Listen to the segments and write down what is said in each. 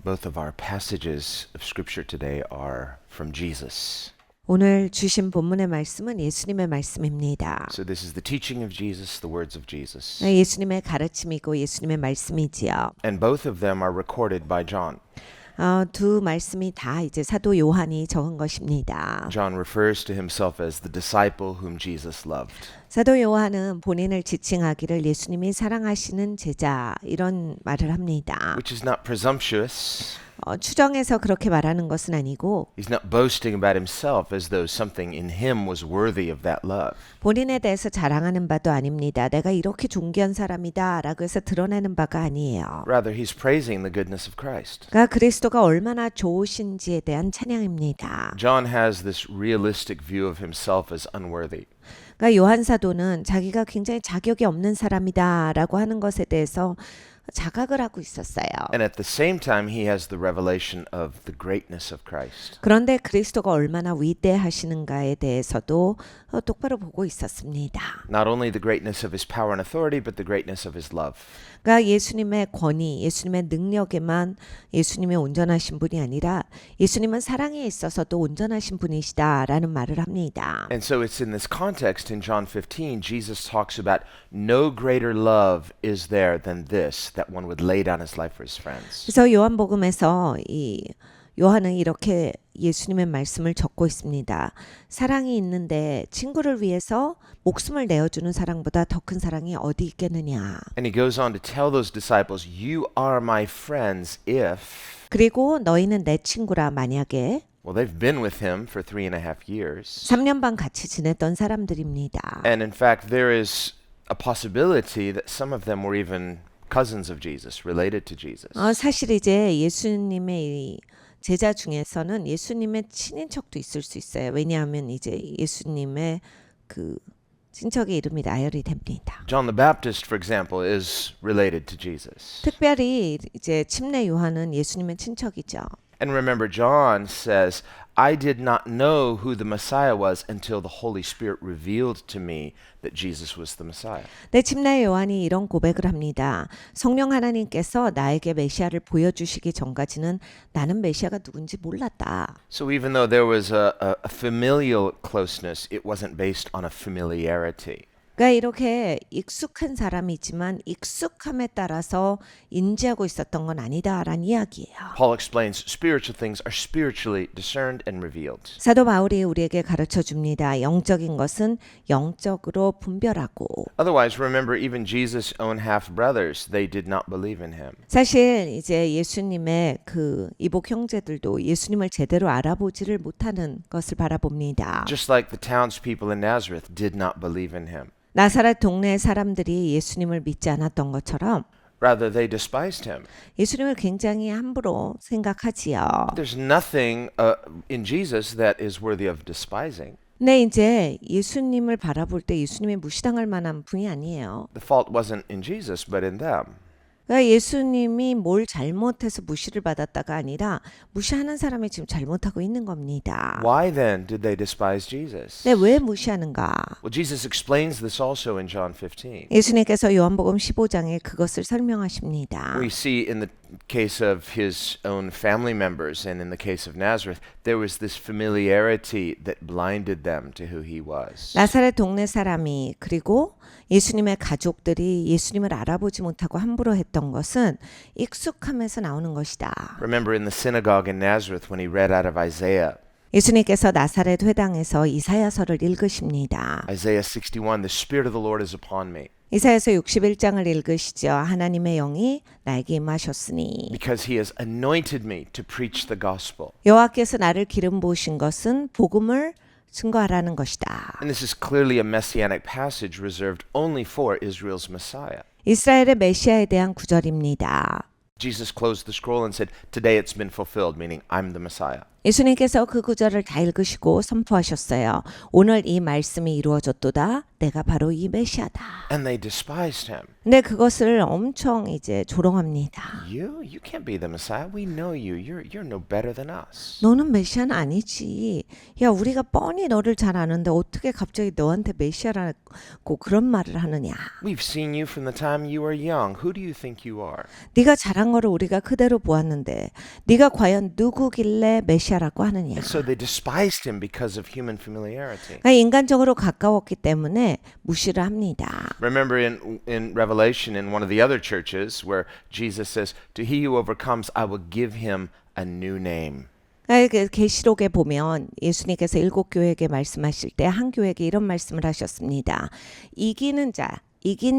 Both of our passages of Scripture today are from Jesus. 오늘 주신 본문의 말씀은 예수님의 말씀입니다. So this is the teaching of Jesus, the words of Jesus. 예수님의 가르침이고 예수님의 말씀이지요. And both of them are recorded by John. 두 말씀이 다 이제 사도 요한이 적은 것입니다. John refers to himself as the disciple whom Jesus loved. 사도 요한은 본인을 지칭하기를 예수님이 사랑하시는 제자 이런 말을 합니다. Which is not presumptuous. 추정해서 그렇게 말하는 것은 아니고 He's not boasting about himself as though something in him was worthy of that love. 본인에 대해서 자랑하는 바도 아닙니다. 내가 이렇게 존귀한 사람이다 라고 해서 드러내는 바가 아니에요. Rather, he's praising the goodness of Christ. 그러니까 그리스도가 얼마나 좋으신지에 대한 찬양입니다. John has this realistic view of himself as unworthy. 그러니까 요한 사도는 자기가 굉장히 자격이 없는 사람이다 라고 하는 것에 대해서 자각을 하고 있었어요. And at the same time, he has the revelation of the greatness of Christ. 그런데 그리스도가 얼마나 위대하시는가에 대해서도 똑바로 보고 있었습니다. Not only the greatness of his power and authority, but the greatness of his love. 그러니까 예수님의 권위, 예수님의 능력에만 예수님이 온전하신 분이 아니라 예수님은 사랑에 있어서도 온전하신 분이시다라는 말을 합니다. And so it's in this context in John 15, Jesus talks about no greater love is there than this, that one would lay down his life for his friends. 그래서 요한복음에서 이 요한은 이렇게 예수님의 말씀을 적고 있습니다. 사랑이 있는데 친구를 위해서 목숨을 내어주는 사랑보다 더 큰 사랑이 어디 있겠느냐. And he goes on to tell those disciples, you are my friends if... 그리고 너희는 내 친구라 만약에 Well, they've been with him for 3.5 years. 3년 반 같이 지냈던 사람들입니다. And in fact, there is a possibility that some of them were even cousins of Jesus, related to Jesus. 사실 이제 예수님의 이 제자 중에서는 예수님의 친인척도 있을 수 있어요. 왜냐하면 이제 예수님의 그 친척의 이름이 나열이 됩니다. John the Baptist, for example, is related to Jesus. 특별히 이제 침례 요한은 예수님의 친척이죠. And remember, John says, I did not know who the Messiah was until the Holy Spirit revealed to me that Jesus was the Messiah. 내 침례 요한이 이런 고백을 합니다. 성령 하나님께서 나에게 메시아를 보여주시기 전까지는 나는 메시아가 누군지 몰랐다. So even though there was a familial closeness, it wasn't based on a familiarity. 그러니까 이렇게 익숙한 사람이지만 익숙함에 따라서 인지하고 있었던 건 아니다라는 이야기예요. Paul explains spiritual things are spiritually discerned and revealed. 사도 바울이 우리에게 가르쳐 줍니다. 영적인 것은 영적으로 분별하고. Otherwise, remember, even Jesus' own half-brothers, they did not believe in him. 사실 이제 예수님의 그 이복 형제들도 예수님을 제대로 알아보지를 못하는 것을 바라봅니다. Just like the townspeople in Nazareth did not believe in him. 나사렛 동네 사람들이 예수님을 믿지 않았던 것처럼 Rather, they despised him. 예수님을 굉장히 함부로 생각하지요. There's nothing in Jesus that is worthy of despising. 근데 이제 예수님을 바라볼 때 예수님이 무시당할 만한 분이 아니에요. The fault wasn't in Jesus, but in them. 그러니까 예수님이 뭘 잘못해서 무시를 받았다가 아니라 무시하는 사람이 지금 잘못하고 있는 겁니다. Why then did they despise Jesus? 근데 왜 무시하는가? Well, Jesus explains this also in John 15. 예수님께서 요한복음 15장에 그것을 설명하십니다. We see in the case of his own family members and in the case of Nazareth, there was this familiarity that blinded them to who he was. 나사렛 동네 사람이 그리고 예수님의 가족들이 예수님을 알아보지 못하고 함부로 했던 것은 익숙함에서 나오는 것이다. Remember in the synagogue in Nazareth when he read out of Isaiah. 예수님께서 나사렛 회당에서 이사야서를 읽으십니다. Isaiah 61, the Spirit of the Lord is upon me. 이사야서 61장을 읽으시죠. 하나님의 영이 나에게 임하셨으니 Because he has anointed me to preach the gospel. 여호와께서 나를 기름 부으신 것은 복음을 증거하라는 것이다. And this is clearly a messianic passage reserved only for Israel's Messiah. 이스라엘의 메시아에 대한 구절입니다. Jesus closed the scroll and said, Today it's been fulfilled, meaning I'm the Messiah. 예수님께서 그 구절을 다 읽으시고 선포하셨어요. 오늘 이 말씀이 이루어졌도다. 내가 바로 이 메시아다. And they despised him. 근데 그것을 엄청 이제 조롱합니다. You can't be the Messiah. We know you. You're no better than us. 너는 메시아는 아니지. 야, 우리가 뻔히 너를 잘 아는데 어떻게 갑자기 너한테 메시아라고 그런 말을 하느냐. We've seen you from the time you were young. Who do you think you are? 네가 잘한 거를 우리가 그대로 보았는데 네가 과연 누구길래 메시아라고 하느냐. And so they despised him because of human familiarity. 그러니까 인간적으로 가까웠기 때문에 무시를 합니다. Remember in Revelation, in one of the other churches, where Jesus says, "To he who overcomes, I will give him a new name." 그 계시록에 보면 예수님께서 7교회에게 말씀하실 때 한 교회에게 이런 말씀을 하셨습니다. 이긴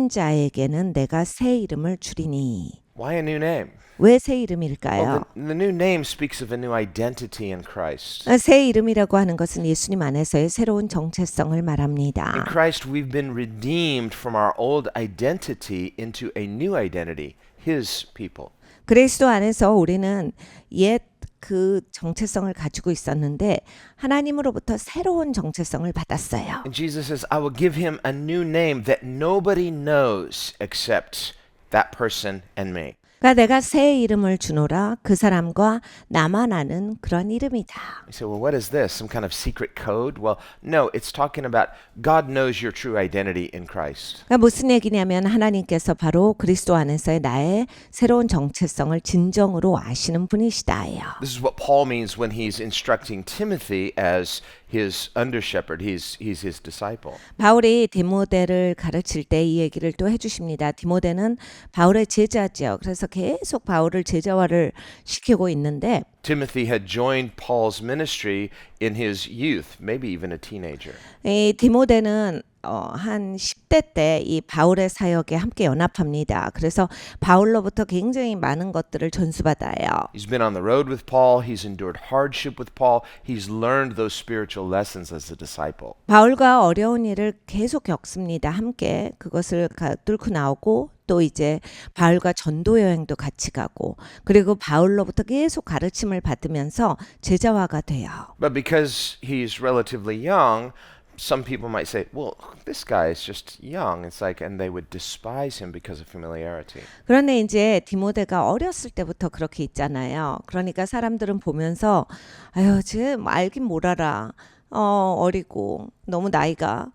자에게는 내가 새 이름을 주리니. Why a new name? 왜 새 Well, 이름일까요? the new name speaks of a new identity in Christ. 새 이름이라고 하는 것은 예수님 안에서의 새로운 정체성을 In 말합니다. Christ, we've been redeemed from our old identity into a new identity, His people. 그리스도 안에서 우리는 옛 그 정체성을 가지고 있었는데 하나님으로부터 새로운 정체성을 받았어요. And Jesus says, I will give him a new name that nobody knows except that person and me. 그러니까 내가 새 이름을 주노라 그 사람과 나만 아는 그런 이름이다. You say, well, what is this? Some kind of secret code? Well, no, it's talking about God knows your true identity in Christ. 그러니까 무슨 얘기냐면 하나님께서 바로 그리스도 안에서의 나의 새로운 정체성을 진정으로 아시는 분이시다예요. This is what Paul means when he's instructing Timothy as his under shepherd. He's his disciple. 바울이 디모데를 가르칠 때 이 얘기를 또 해주십니다. 디모데는 바울의 제자죠. 그래서 계속 바울을 제자화를 시키고 있는데 Timothy had joined Paul's ministry in his youth, maybe even a teenager. 이 디모데는 한 10대 때 이 바울의 사역에 함께 연합합니다. 그래서 바울로부터 굉장히 많은 것들을 전수받아요. He's been on the road with Paul. He's endured hardship with Paul. He's learned those spiritual lessons as a disciple. 바울과 어려운 일을 계속 겪습니다. 함께 그것을 뚫고 나오고 또 이제 바울과 전도 여행도 같이 가고 그리고 바울로부터 계속 가르침을 받으면서 제자화가 돼요. But because he's relatively young, some people might say, well, this guy is just young. It's like, and they would despise him because of familiarity. 그런데 이제 디모데가 어렸을 때부터 그렇게 있잖아요. 그러니까 사람들은 보면서 아유, 쟤 알긴 뭘 알아. 어리고 너무 나이가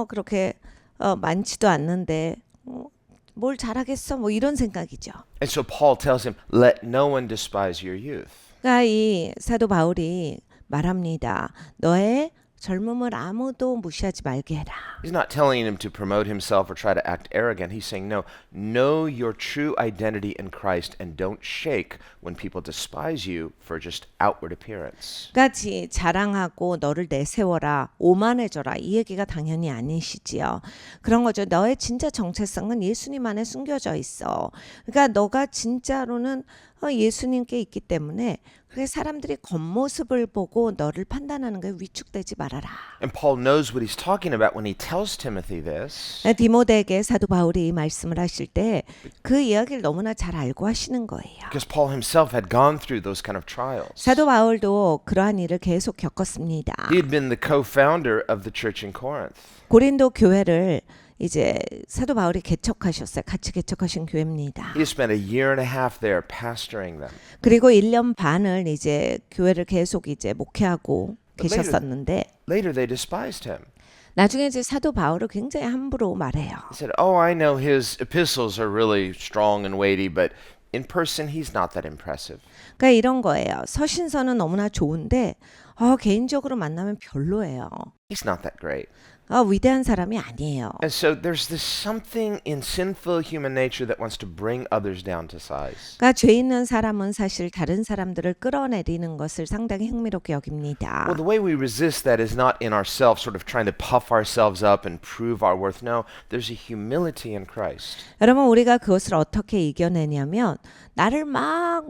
그렇게 많지도 않는데 뭘 잘하겠어? 뭐 이런 생각이죠. And so Paul tells him, let no one despise your youth. 그러니까 이 사도 바울이 말합니다. 너의 젊음을 아무도 무시하지 말게 해라. He's not telling him to promote himself or try to act arrogant. He's saying, no, know your true identity in Christ and don't shake when people despise you for just outward appearance. 그러니까 자랑하고 너를 내세워라, 오만해져라 이 얘기가 당연히 아니시지요. 그런 거죠. 너의 진짜 정체성은 예수님 안에 숨겨져 있어. 그러니까 너가 진짜로는 예수님께 있기 때문에 그게 사람들이 겉모습을 보고 너를 판단하는 거에 위축되지 말아라. And Paul knows what he's talking about when he tells Timothy this. 디모데에게 사도 바울이 이 말씀을 하실 때 그 이야기를 너무나 잘 알고 하시는 거예요. Because Paul himself had gone through those kind of trials. 사도 바울도 그러한 일을 계속 겪었습니다. He had been the co-founder of the church in Corinth. 고린도 교회를 이제 사도 바울이 개척하셨어요. 같이 개척하신 교회입니다. He spent a year and a half there pastoring them. 그리고 1년 반을 이제 교회를 계속 이제 목회하고 계셨었는데 Later they despised him. 나중에 이제 사도 바울을 굉장히 함부로 말해요. He said, "Oh, I know his epistles are really strong and weighty, but in person he's not that impressive." 그러니까 이런 거예요. 서신서는 너무나 좋은데 개인적으로 만나면 별로예요. He's not that great. 위대한 사람이 아니에요. And so there's this something in sinful human nature that wants to bring others down to size. 그러니까 죄 있는 사람은 사실 다른 사람들을 끌어내리는 것을 상당히 흥미롭게 여깁니다. Well, the way we resist that is not in ourselves, sort of trying to puff ourselves up and prove our worth. No, there's a humility in Christ. 여러분 우리가 그것을 어떻게 이겨내냐면 나를 막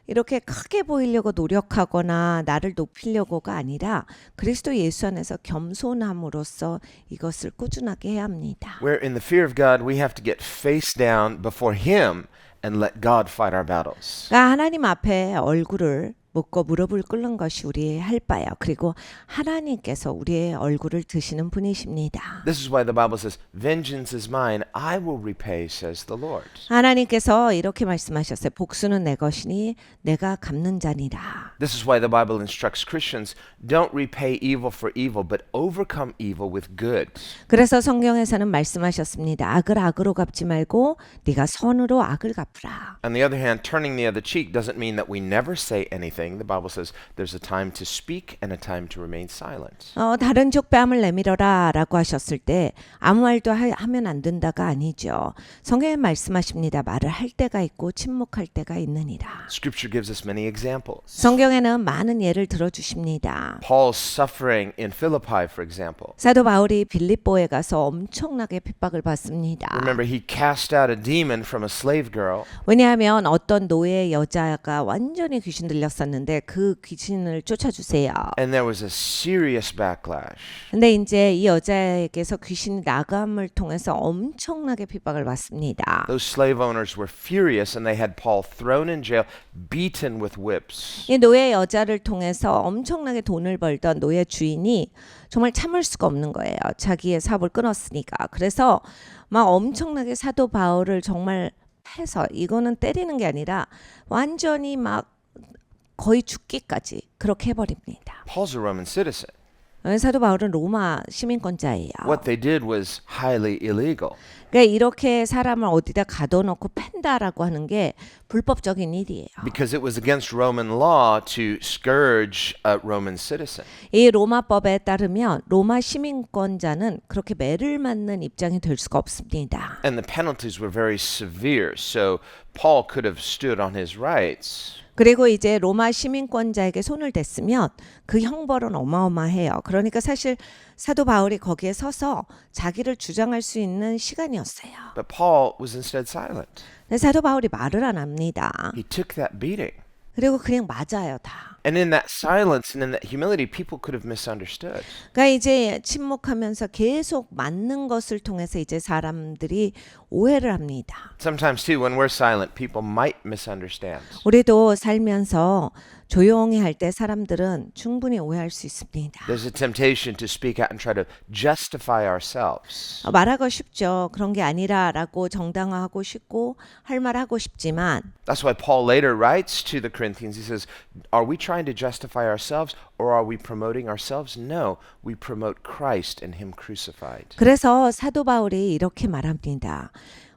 이렇게 크게 보이려고 노력하거나 나를 높이려고가 아니라 그리스도 예수 안에서 겸손함으로써 이것을 꾸준하게 해야 합니다. Where in the fear of God, we have to get face down before Him and let God fight our battles. 그러니까 하나님 앞에 얼굴을 묻고 무릎을 꿇는 것이 우리의 할 바예요. 그리고 하나님께서 우리의 얼굴을 드시는 분이십니다. This is why the Bible says, "Vengeance is mine; I will repay," says the Lord. 하나님께서 이렇게 말씀하셨어요. 복수는 내 것이니 내가 갚는 자니라. This is why the Bible instructs Christians, "Don't repay evil for evil, but overcome evil with good." 그래서 성경에서는 말씀하셨습니다. 악을 악으로 갚지 말고 네가 선으로 악을 갚으라. On the other hand, turning the other cheek doesn't mean that we never say anything. The Bible says there's a time to speak and a time to remain silent. 다른 쪽 뺨을 내밀어라 라고 하셨을 때 아무 말도 하면 안 된다가 아니죠. 성경에 말씀하십니다. 말을 할 때가 있고 침묵할 때가 있느니라. Scripture gives us many examples. 성경에는 많은 예를 들어주십니다. Paul's suffering in Philippi, for example. 사도 바울이 빌립보에 가서 엄청나게 핍박을 받습니다. Remember, he cast out a demon from a slave girl. 왜냐하면 어떤 노예 여자가 완전히 귀신 들렸었는데 그 귀신을 쫓아주세요. And there was a serious backlash. 근데 이제 이 여자에게서 귀신이 나감을 통해서 엄청나게 핍박을 받습니다. Those slave owners were furious and they had Paul thrown in jail, beaten with whips. 이 노예 여자를 통해서 엄청나게 돈을 벌던 노예 주인이 정말 참을 수가 없는 거예요. 자기의 사업을 끊었으니까. 그래서 막 엄청나게 사도 바울을 정말 해서 이거는 때리는 게 아니라 완전히 막 거의 죽기까지 그렇게 해버립니다. Paul's a Roman citizen. 사도 바울은 로마 시민권자예요. What they did was highly illegal. 그러니까 이렇게 사람을 어디다 가둬놓고 팬다라고 하는 게 불법적인 일이에요. Because it was against Roman law to scourge a Roman citizen. 이 로마법에 따르면 로마 시민권자는 그렇게 매를 맞는 입장이 될 수가 없습니다. And the penalties were very severe, so Paul could have stood on his rights. 그리고 이제 로마 시민권자에게 손을 댔으면 그 형벌은 어마어마해요. 그러니까 사실 사도 바울이 거기에 서서 자기를 주장할 수 있는 시간이었어요. But Paul was instead silent. 근데 사도 바울이 말을 안 합니다. He took that beating. 그리고 그냥 맞아요, 다. And in that silence and in that humility, people could have misunderstood. 그러니까 이제 침묵하면서 계속 맞는 것을 통해서 이제 사람들이 오해를 합니다. Sometimes too, when we're silent, people might misunderstand. 우리도 살면서 조용히 할 때 사람들은 충분히 오해할 수 있습니다. There's a temptation to speak out and try to justify ourselves. 말하고 싶죠. 그런 게 아니라라고 정당화하고 싶고 할 말하고 싶지만 That's why Paul later writes to the Corinthians, he says, "Are we trying to justify ourselves or are we promoting ourselves? No, we promote Christ and Him crucified." 그래서 사도 바울이 이렇게 말합니다.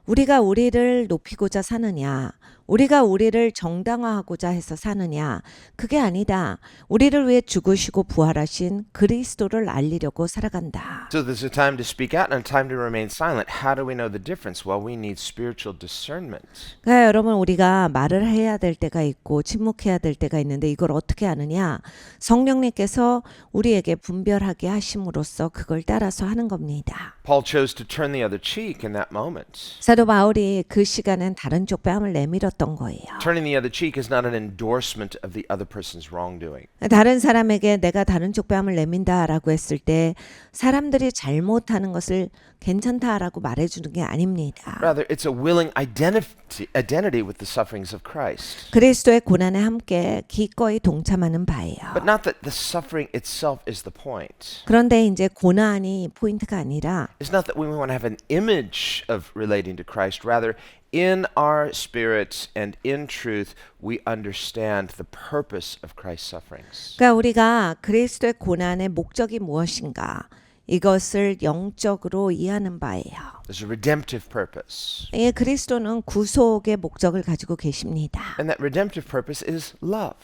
우리가 우리를 높이고자 사느냐, 우리가 우리를 정당화하고자 해서 사느냐, 그게 아니다. 우리를 위해 죽으시고 부활하신 그리스도를 알리려고 살아간다. So there's a time to speak out and a time to remain silent. How do we know the difference? Well, we need spiritual discernment. 그러니까 여러분 우리가 말을 해야 될 때가 있고 침묵해야 될 때가 있는데 이걸 어떻게 아느냐? 성령님께서 우리에게 분별하게 하심으로써 그걸 따라서 하는 겁니다. Paul chose to turn the other cheek in that moment. 사도 바울이 그 시간엔 다른 쪽 뺨을 내밀었던 거예요. Turning the other cheek is not an endorsement of the other person's wrongdoing. 다른 사람에게 내가 다른 쪽 뺨을 내민다라고 했을 때 사람들이 잘못하는 것을 괜찮다라고 말해주는 게 아닙니다. Rather, it's a willing identity with the sufferings of Christ. 그리스도의 고난에 함께 기꺼이 동참하는 바예요. But not that the suffering itself is the point. 그런데 이제 고난이 포인트가 아니라 It's not that we want to have an image of relating to Christ. Rather, in our spirit and in truth, we understand the purpose of Christ's sufferings. 그러니까 우리가 그리스도의 고난의 목적이 무엇인가 이것을 영적으로 이해하는 바예요. There's a redemptive purpose. 예, 그리스도는 구속의 목적을 가지고 계십니다. And that redemptive purpose is love.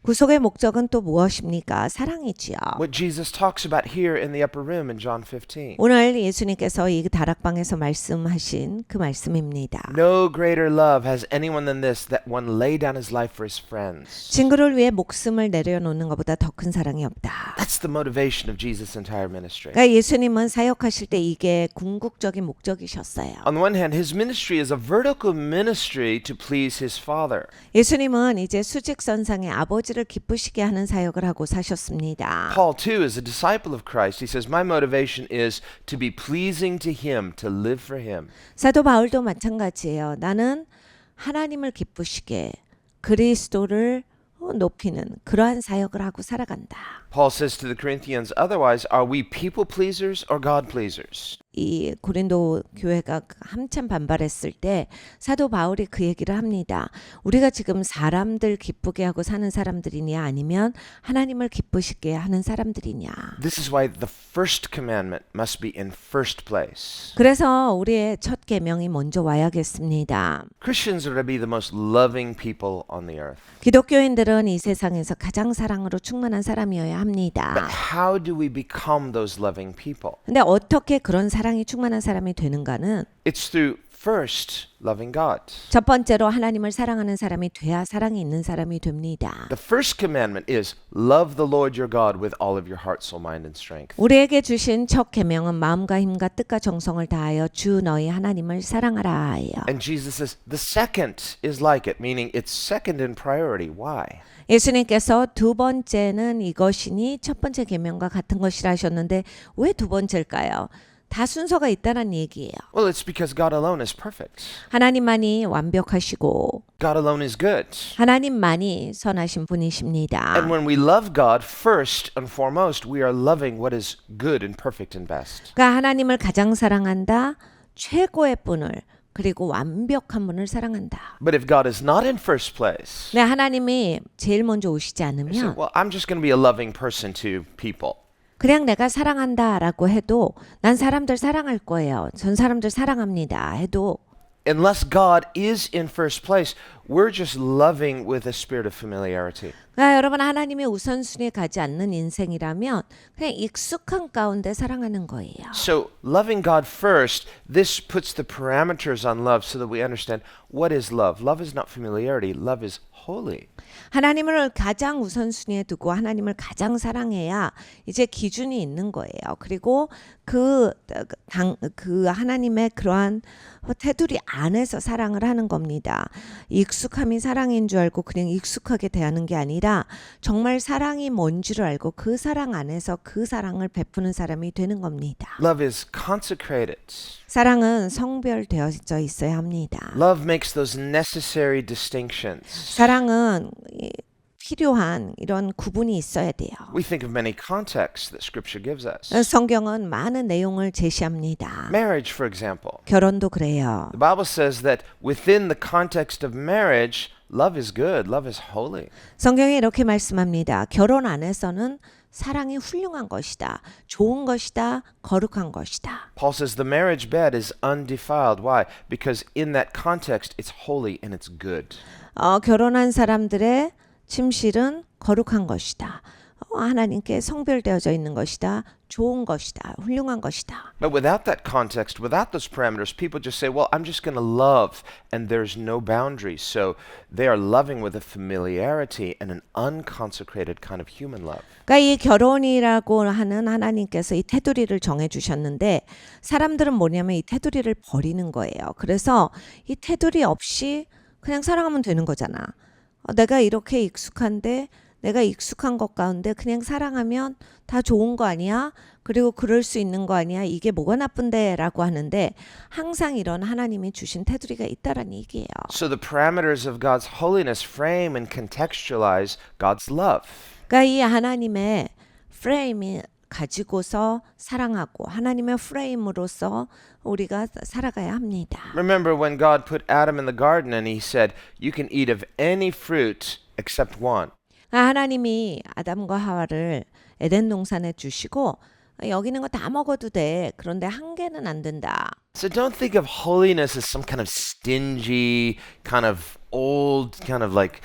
구속의 목적은 또 무엇입니까? 사랑이지요. What Jesus talks about here in the upper room in John 15. 오늘 예수님께서 이 다락방에서 말씀하신 그 말씀입니다. No greater love has anyone than this, that one lay down his life for his friends. 친구를 위해 목숨을 내려놓는 것보다 더 큰 사랑이 없다. That's the motivation of Jesus' entire ministry. 그러니까 예수님은 사역하실 때 이게 궁극적인 목적이셨어요. On the one hand, his ministry is a vertical ministry to please his Father. 예수님은 이제 수직선상의 아버지를 기쁘시게 하는 사역을 하고 사셨습니다. Paul too is a disciple of Christ. He says, "My motivation is to be pleasing to him, to live for him." 사도 바울도 마찬가지예요. 나는 하나님을 기쁘시게 그리스도를 높이는 그러한 사역을 하고 살아간다. Paul says to the Corinthians, otherwise, are we people pleasers or God pleasers? 이 고린도 교회가 한참 반발했을 때 사도 바울이 그 얘기를 합니다. 우리가 지금 사람들 기쁘게 하고 사는 사람들이냐 아니면 하나님을 기쁘시게 하는 사람들이냐. This is why the first commandment must be in first place. 그래서 우리의 첫 계명이 먼저 와야겠습니다. Christians are to be the most loving people on the earth. 기독교인들은 이 세상에서 가장 사랑으로 충만한 사람이어야 합니다. But how do we become those loving people? 근데 어떻게 그런 사랑이 충만한 사람이 되는가는 It's through first loving God. 첫 번째로 하나님을 사랑하는 사람이 돼야 사랑이 있는 사람이 됩니다. The first commandment is love the Lord your God with all of your heart, soul, mind, and strength. 우리에게 주신 첫 계명은 마음과 힘과 뜻과 정성을 다하여 주 너희 하나님을 사랑하라 하예요. And Jesus says the second is like it, meaning it's second in priority. Why? 예수님께서 두 번째는 이것이니 첫 번째 계명과 같은 것이라 하셨는데 왜 두 번째일까요? 다 순서가 있다는 얘기예요. Well, it's because God alone is perfect. 하나님만이 완벽하시고 God alone is good. 하나님만이 선하신 분이십니다. And when we love God first and foremost, we are loving what is good and perfect and best. 그러니까 하나님을 가장 사랑한다. 최고의 분을 그리고 완벽한 분을 사랑한다. But if God is not in first place, 네, 하나님이 제일 먼저 오시지 you say, 않으면 well, I'm just going to be a loving person to people. 그냥 내가 사랑한다라고 해도 난 사람들 사랑할 거예요. 전 사람들 사랑합니다 해도 Unless God is in first place, we're just loving with a spirit of familiarity. 그러니까 여러분 하나님의 우선순위에 가지 않는 인생이라면 그냥 익숙한 가운데 사랑하는 거예요. So, loving God first, this puts the parameters on love so that we understand what is love. Love is not familiarity, love is holy. 하나님을 가장 우선순위에 두고 하나님을 가장 사랑해야 이제 기준이 있는 거예요. 그리고 그 하나님의 그러한 테두리 안에서 사랑을 하는 겁니다. 익숙함이 사랑인 줄 알고 그냥 익숙하게 대하는 게 아니라 정말 사랑이 뭔지를 알고 그 사랑 안에서 그 사랑을 베푸는 사람이 되는 겁니다. Love is consecrated. 사랑은 성별되어져 있어야 합니다. Love makes those necessary distinctions. 사랑은 필요한 이런 구분이 있어야 돼요. We think of many contexts that Scripture gives us. 성경은 많은 내용을 제시합니다. Marriage, for example. 결혼도 그래요. The Bible says that within the context of marriage, love is good, love is holy. 성경이 이렇게 말씀합니다. 결혼 안에서는 사랑이 훌륭한 것이다. 좋은 것이다. 거룩한 것이다. Paul says the marriage bed is undefiled. Why? Because in that context, it's holy and it's good. 결혼한 사람들의 침실은 거룩한 것이다. 하나님께 성별되어져 있는 것이다. 좋은 것이다. 훌륭한 것이다. But without that context, without those parameters, people just say, well, I'm just going to love, and there's no boundaries. So they are loving with a familiarity and an unconsecrated kind of human love. 그러니까 이 결혼이라고 하는 하나님께서 이 테두리를 정해주셨는데 사람들은 뭐냐면 이 테두리를 버리는 거예요. 그래서 이 테두리 없이 그냥 사랑하면 되는 거잖아. 내가 이렇게 익숙한데 내가 익숙한 것 가운데 그냥 사랑하면 다 좋은 거 아니야? 그리고 그럴 수 있는 거 아니야? 이게 뭐가 나쁜데? 라고 하는데 항상 이런 하나님이 주신 테두리가 있다라는 얘기예요. So the parameters of God's holiness frame and contextualize God's love. 그러니까 이 하나님의 프레임이 가지고서 사랑하고 하나님의 프레임으로서 우리가 살아가야 합니다. Remember when God put Adam in the garden and he said, you can eat of any fruit except one. 하나님이 아담과 하와를 에덴 동산에 주시고 여기 있는 거 다 먹어도 돼. 그런데 한 개는 안 된다. So don't think of holiness as some kind of stingy, kind of old, kind of like,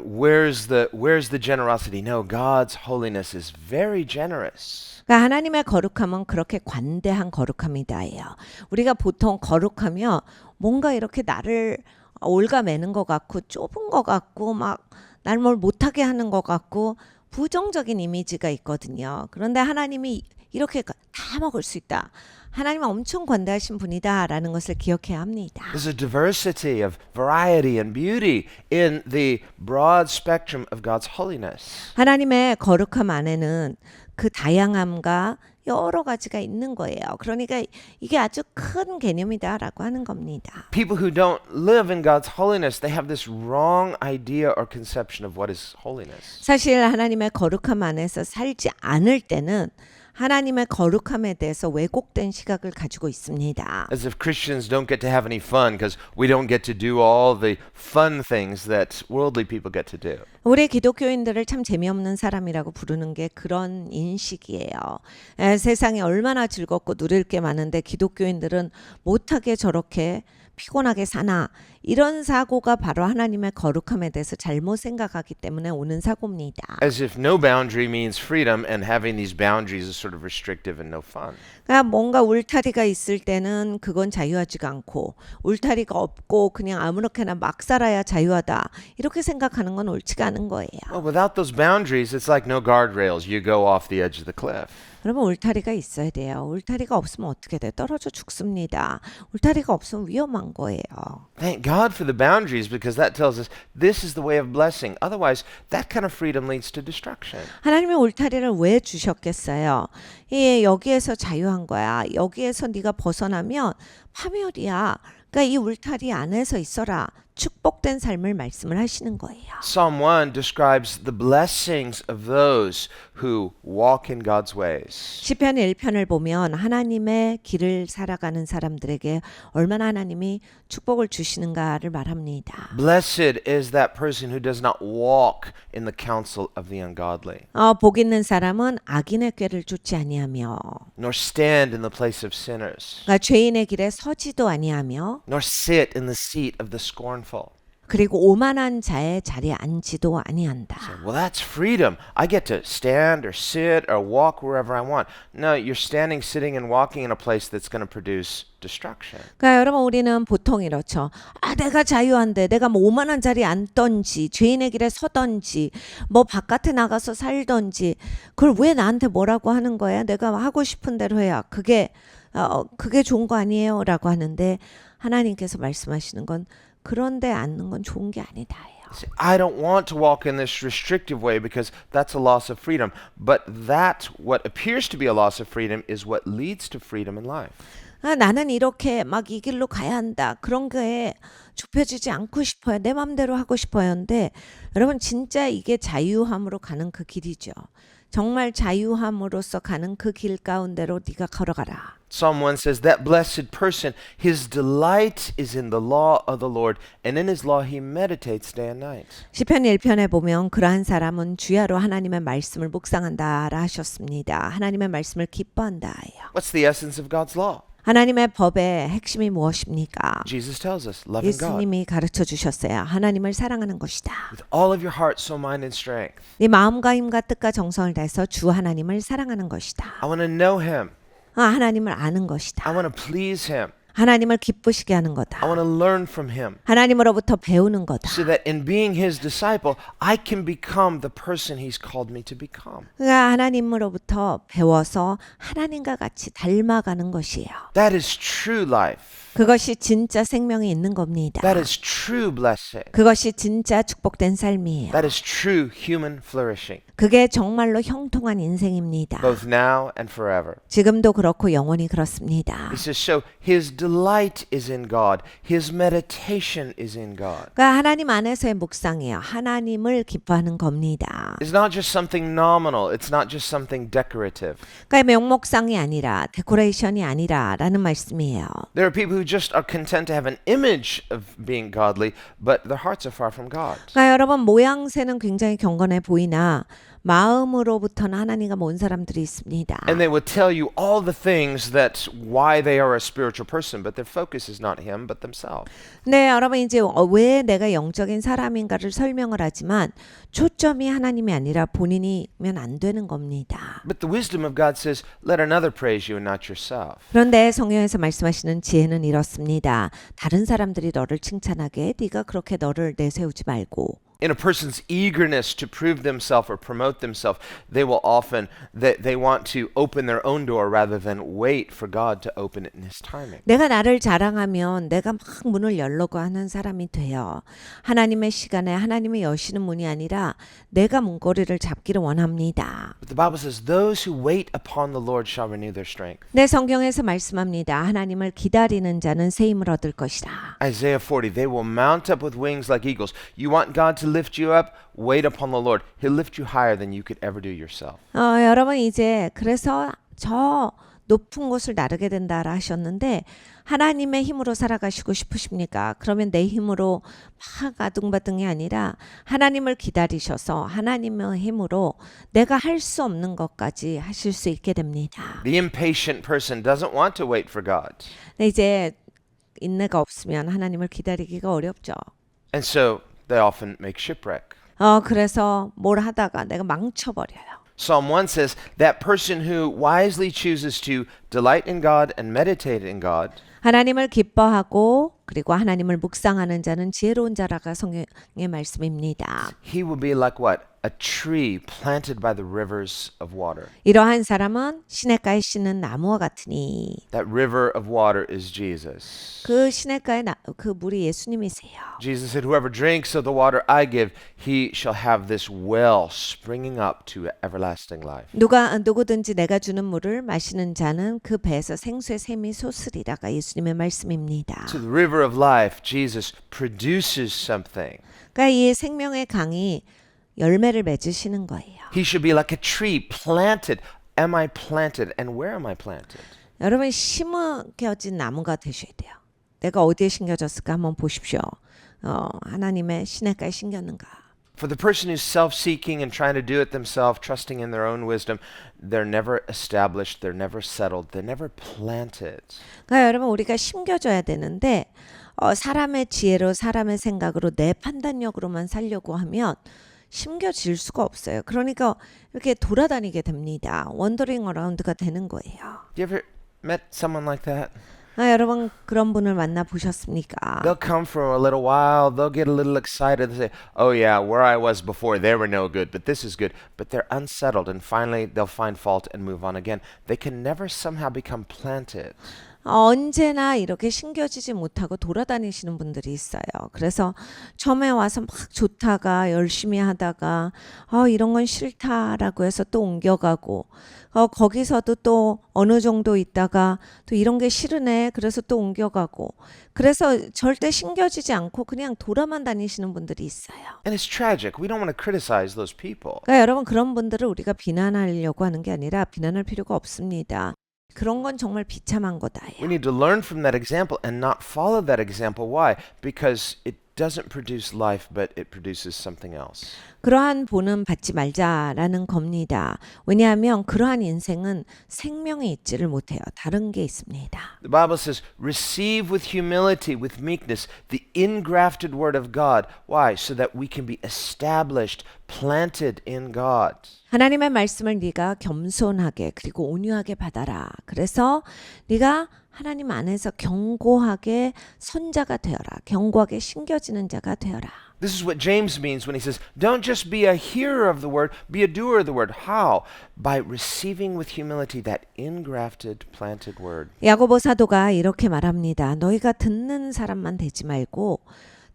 where's the generosity? No, God's holiness is very generous. 그러니까 하나님의 거룩함은 그렇게 관대한 거룩함이다예요. 우리가 보통 거룩하면 뭔가 이렇게 나를 올가매는 것 같고 좁은 것 같고 막 날 뭘 못하게 하는 것 같고 부정적인 이미지가 있거든요. 그런데 하나님이 이렇게 다 먹을 수 있다. 하나님은 엄청 관대하신 분이다라는 것을 기억해야 합니다. There's a diversity of variety and beauty in the broad spectrum of God's holiness. 하나님의 거룩함 안에는 그 다양함과 여러 가지가 있는 거예요. 그러니까 이게 아주 큰 개념이다라고 하는 겁니다. People who don't live in God's holiness, they have this wrong idea or conception of what is holiness. 사실 하나님의 거룩함 안에서 살지 않을 때는 하나님의 거룩함에 대해서 왜곡된 시각을 가지고 있습니다. As if Christians don't get to have any fun because we don't get to do all the fun things that worldly people get to do. 우리 기독교인들을 참 재미없는 사람이라고 부르는 게 그런 인식이에요. 세상에 얼마나 즐겁고 누릴 게 많은데 기독교인들은 못하게 저렇게 피곤하게 사나 이런 사고가 바로 하나님의 거룩함에 대해서 잘못 생각하기 때문에 오는 사고입니다. As if no boundary means freedom and having these boundaries is sort of restrictive and no fun. 그러니까 뭔가 울타리가 있을 때는 그건 자유하지가 않고 울타리가 없고 그냥 아무렇게나 막 살아야 자유하다 이렇게 생각하는 건 옳지가 않은 거예요. Well, without those boundaries, it's like no guardrails. You go off the edge of the cliff. 그러면 울타리가 있어야 돼요. 울타리가 없으면 어떻게 돼? 떨어져 죽습니다. 울타리가 없으면 위험한 거예요. Thank God for the boundaries because that tells us this is the way of blessing. Otherwise, that kind of freedom leads to destruction. 하나님의 울타리를 왜 주셨겠어요? 여기에서 자유한 거야. 여기에서 네가 벗어나면 파멸이야. 그러니까 이 울타리 안에서 있어라. 축복된 삶을 말씀을 하시는 거예요. Psalm 1 describes the blessings of those who walk in God's ways. 시편 1편을 보면 하나님의 길을 살아가는 사람들에게 얼마나 하나님이 축복을 주시는가를 말합니다. Blessed is that person who does not walk in the counsel of the ungodly, 복 있는 사람은 악인의 꾀를 쫓지 아니하며 nor stand in the place of sinners, 그러니까 죄인의 길에 서지도 아니하며 nor sit in the seat of the scornful. 그리고 오만한 자의 자리에 앉지도 아니한다. Well, that's freedom. I get to stand or sit or walk wherever I want. No, you're standing, sitting, and walking in a place that's going to produce destruction. 그러니까 여러분 우리는 보통 이렇죠. 내가 자유한데 내가 뭐 오만한 자리에 앉던지 죄인의 길에 서던지 뭐 바깥에 나가서 살던지 그걸 왜 나한테 뭐라고 하는 거야? 내가 하고 싶은 대로 해야 그게 좋은 거 아니에요? 라고 하는데 하나님께서 말씀하시는 건 그런데 앉는 건 좋은 게 아니다예요. See, I don't want to walk in this restrictive way because that's a loss of freedom. But that, what appears to be a loss of freedom, is what leads to freedom in life. 나는 이렇게 막 이 길로 가야 한다. 그런 거에 좁혀지지 않고 싶어요. 내 맘대로 하고 싶어요. 근데 여러분 진짜 이게 자유함으로 가는 그 길이죠. 정말 자유함으로써 가는 그 길 가운데로 네가 걸어가라. Psalm 1 says, that blessed person, his delight is in the law of the Lord, and in his law he meditates day and night. 시편 1편에 보면 그러한 사람은 주야로 하나님의 말씀을 묵상한다라 하셨습니다. 하나님의 말씀을 기뻐한다예요. What's the essence of God's law? 하나님의 법의 핵심이 무엇입니까? Jesus tells us, loving God 예수님이 가르쳐 주셨어요. 하나님을 사랑하는 것이다. with all of your heart, soul, mind, and strength. 네 마음과 힘과 뜻과 정성을 다해서 주 하나님을 사랑하는 것이다. I want to know him. 하나님을 아는 것이다. I want to please him. 하나님을 기쁘시게 하는 I 거다. want to learn from him. 하나님으로부터 배우는 거다. So that in being his disciple, I can become the person he's called me to become. 그가 하나님으로부터 배워서 하나님과 같이 닮아가는 것이에요. That is true life. 그것이 진짜 생명이 있는 겁니다. That is true blessing. 그것이 진짜 축복된 삶이에요. That is true human flourishing, 그게 정말로 형통한 인생입니다. both now and forever. 지금도 그렇고 영원히 그렇습니다. He says, so his delight is in God. His meditation is in God. 그러니까 하나님 안에서의 묵상이에요. 하나님을 기뻐하는 겁니다. It's not just something nominal. It's not just something decorative. 그러니까 명목상이 아니라 데코레이션이 아니라라는 말씀이에요. There are people who just are content to have an image of being godly, but their hearts are far from God. 그러니까 여러분 모양새는 굉장히 경건해 보이나 마음으로부터는 하나님과 먼 사람들이 있습니다. And they will tell you all the things that why they are a spiritual person, but their focus is not him, but themselves. 네, 여러분 이제 왜 내가 영적인 사람인가를 설명을 하지만 초점이 하나님이 아니라 본인이면 안 되는 겁니다. But the wisdom of God says, let another praise you and not yourself. 그런데 성경에서 말씀하시는 지혜는 이렇습니다. 다른 사람들이 너를 칭찬하게 네가 그렇게 너를 내세우지 말고 In a person's eagerness to prove themselves or promote themselves, they will often they want to open their own door rather than wait for God to open it in His timing. 내가 나를 자랑하면 내가 막 문을 열려고 하는 사람이 돼요. 하나님의 시간에 하나님이 여시는 문이 아니라 내가 문고리를 잡기를 원합니다. But the Bible says, "Those who wait upon the Lord shall renew their strength." 내 성경에서 말씀합니다. 하나님을 기다리는 자는 새 힘을 얻을 것이다. Isaiah 40, they will mount up with wings like eagles. You want God to lift you up? Wait upon the Lord. He'll lift you higher than you could ever do yourself. 여러분 이제 그래서 저 높은 곳을 나르게 된다라 하셨는데 하나님의 힘으로 살아가시고 싶으십니까? 그러면 내 힘으로 막 아둥바둥이 아니라 하나님을 기다리셔서 하나님의 힘으로 내가 할 수 없는 것까지 하실 수 있게 됩니다. The impatient person doesn't want to wait for God. 근데 이제 인내가 없으면 하나님을 기다리기가 어렵죠. And so they often make shipwreck. 그래서 뭘 하다가 내가 망쳐버려요. Psalm 1 says, that person who wisely chooses to delight in God and meditate in God 하나님을 기뻐하고 그리고 하나님을 묵상하는 자는 지혜로운 자라가 성경의 말씀입니다. he will be like what? A tree planted by the rivers of water. 이러한 사람은 시냇가에 씨는 나무와 같으니 That river of water is Jesus. 그 시냇가의 그 물이 예수님이세요. Jesus said, whoever drinks of the water I give, he shall have this well springing up to everlasting life. 누구든지 내가 주는 물을 마시는 자는 그 배에서 생수의 샘이 솟으리라가 예수님의 말씀입니다. To the river of life, Jesus produces something. 그러니까 이 생명의 강이 열매를 맺으시는 거예요. He should be like a tree planted. Am I planted? And where am I planted? 여러분 심겨진 나무가 되셔야 돼요. 내가 어디에 심겨졌을까 한번 보십시오. 하나님의 시냇가에 심겼는가. For the person who's self-seeking and trying to do it themselves, trusting in their own wisdom, they're never established, they're never settled, they're never planted. 그러니까 여러분 우리가 심겨져야 되는데 사람의 지혜로 사람의 생각으로 내 판단력으로만 살려고 하면 심겨질 수가 없어요. 그러니까 이렇게 돌아다니게 됩니다. 원더링 어라운드가 되는 거예요. You ever met someone like that? 여러분 그런 분을 만나 보셨습니까? They'll come for a little while, they'll get a little excited, they'll say, oh yeah, where I was before, they were no good, but this is good. But they're unsettled, and finally they'll find fault and move on again. They can never somehow become planted. 언제나 이렇게 심겨지지 못하고 돌아다니시는 분들이 있어요. 그래서 처음에 와서 막 좋다가 열심히 하다가 이런 건 싫다라고 해서 또 옮겨가고 거기서도 또 어느 정도 있다가 또 이런 게 싫으네 그래서 또 옮겨가고 그래서 절대 심겨지지 않고 그냥 돌아만 다니시는 분들이 있어요. And it's tragic. We don't want to criticize those people. 그러니까 여러분 그런 분들을 우리가 비난하려고 하는 게 아니라 비난할 필요가 없습니다. 그런 건 정말 비참한 거다. We need to learn from that example and not follow that example. Why? Because it doesn't produce life, but it produces something else. 그러한 본은 받지 말자라는 겁니다. 왜냐하면 그러한 인생은 생명이 있지를 못해요. 다른 게 있습니다. The Bible says, receive with humility, with meekness, the ingrafted word of God. Why? So that we can be established, planted in God. 하나님의 말씀을 네가 겸손하게 그리고 온유하게 받아라. 그래서 네가 하나님 안에서 견고하게 선자가 되어라. 견고하게 심겨지는 자가 되어라. This is what James means when he says, don't just be a hearer of the word, be a doer of the word. How? By receiving with humility that ingrafted, planted word. 야고보 사도가 이렇게 말합니다. 너희가 듣는 사람만 되지 말고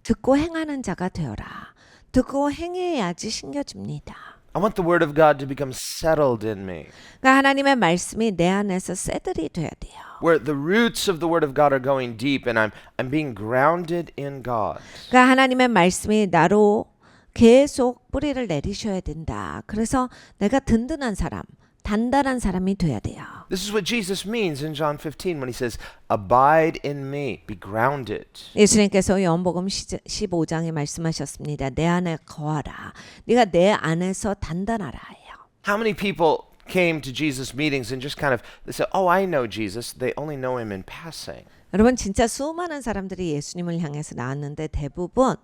듣고 행하는 자가 되어라. 듣고 행해야지 심겨집니다. I want the word of God to become settled in me. 그러니까 하나님의 말씀이 내 안에서 세들이 돼야 돼요. Where the roots of the word of God are going deep and I'm being grounded in God. 그러니까 하나님의 말씀이 나로 계속 뿌리를 내리셔야 된다. 그래서 내가 든든한 사람, 단단한 사람이 돼야 돼요. This is what Jesus means in John 15 when he says, abide in me, be grounded. 예수님께서 요한복음 15장에 말씀하셨습니다. 내 안에 거하라. 네가 내 안에서 단단하라 해요. How many people came to Jesus meetings and just kind of they said, "Oh, I know Jesus." They only know him in passing. 여러분 진짜 수많은 사람들이 예수님을 향해서 나왔는데 대부분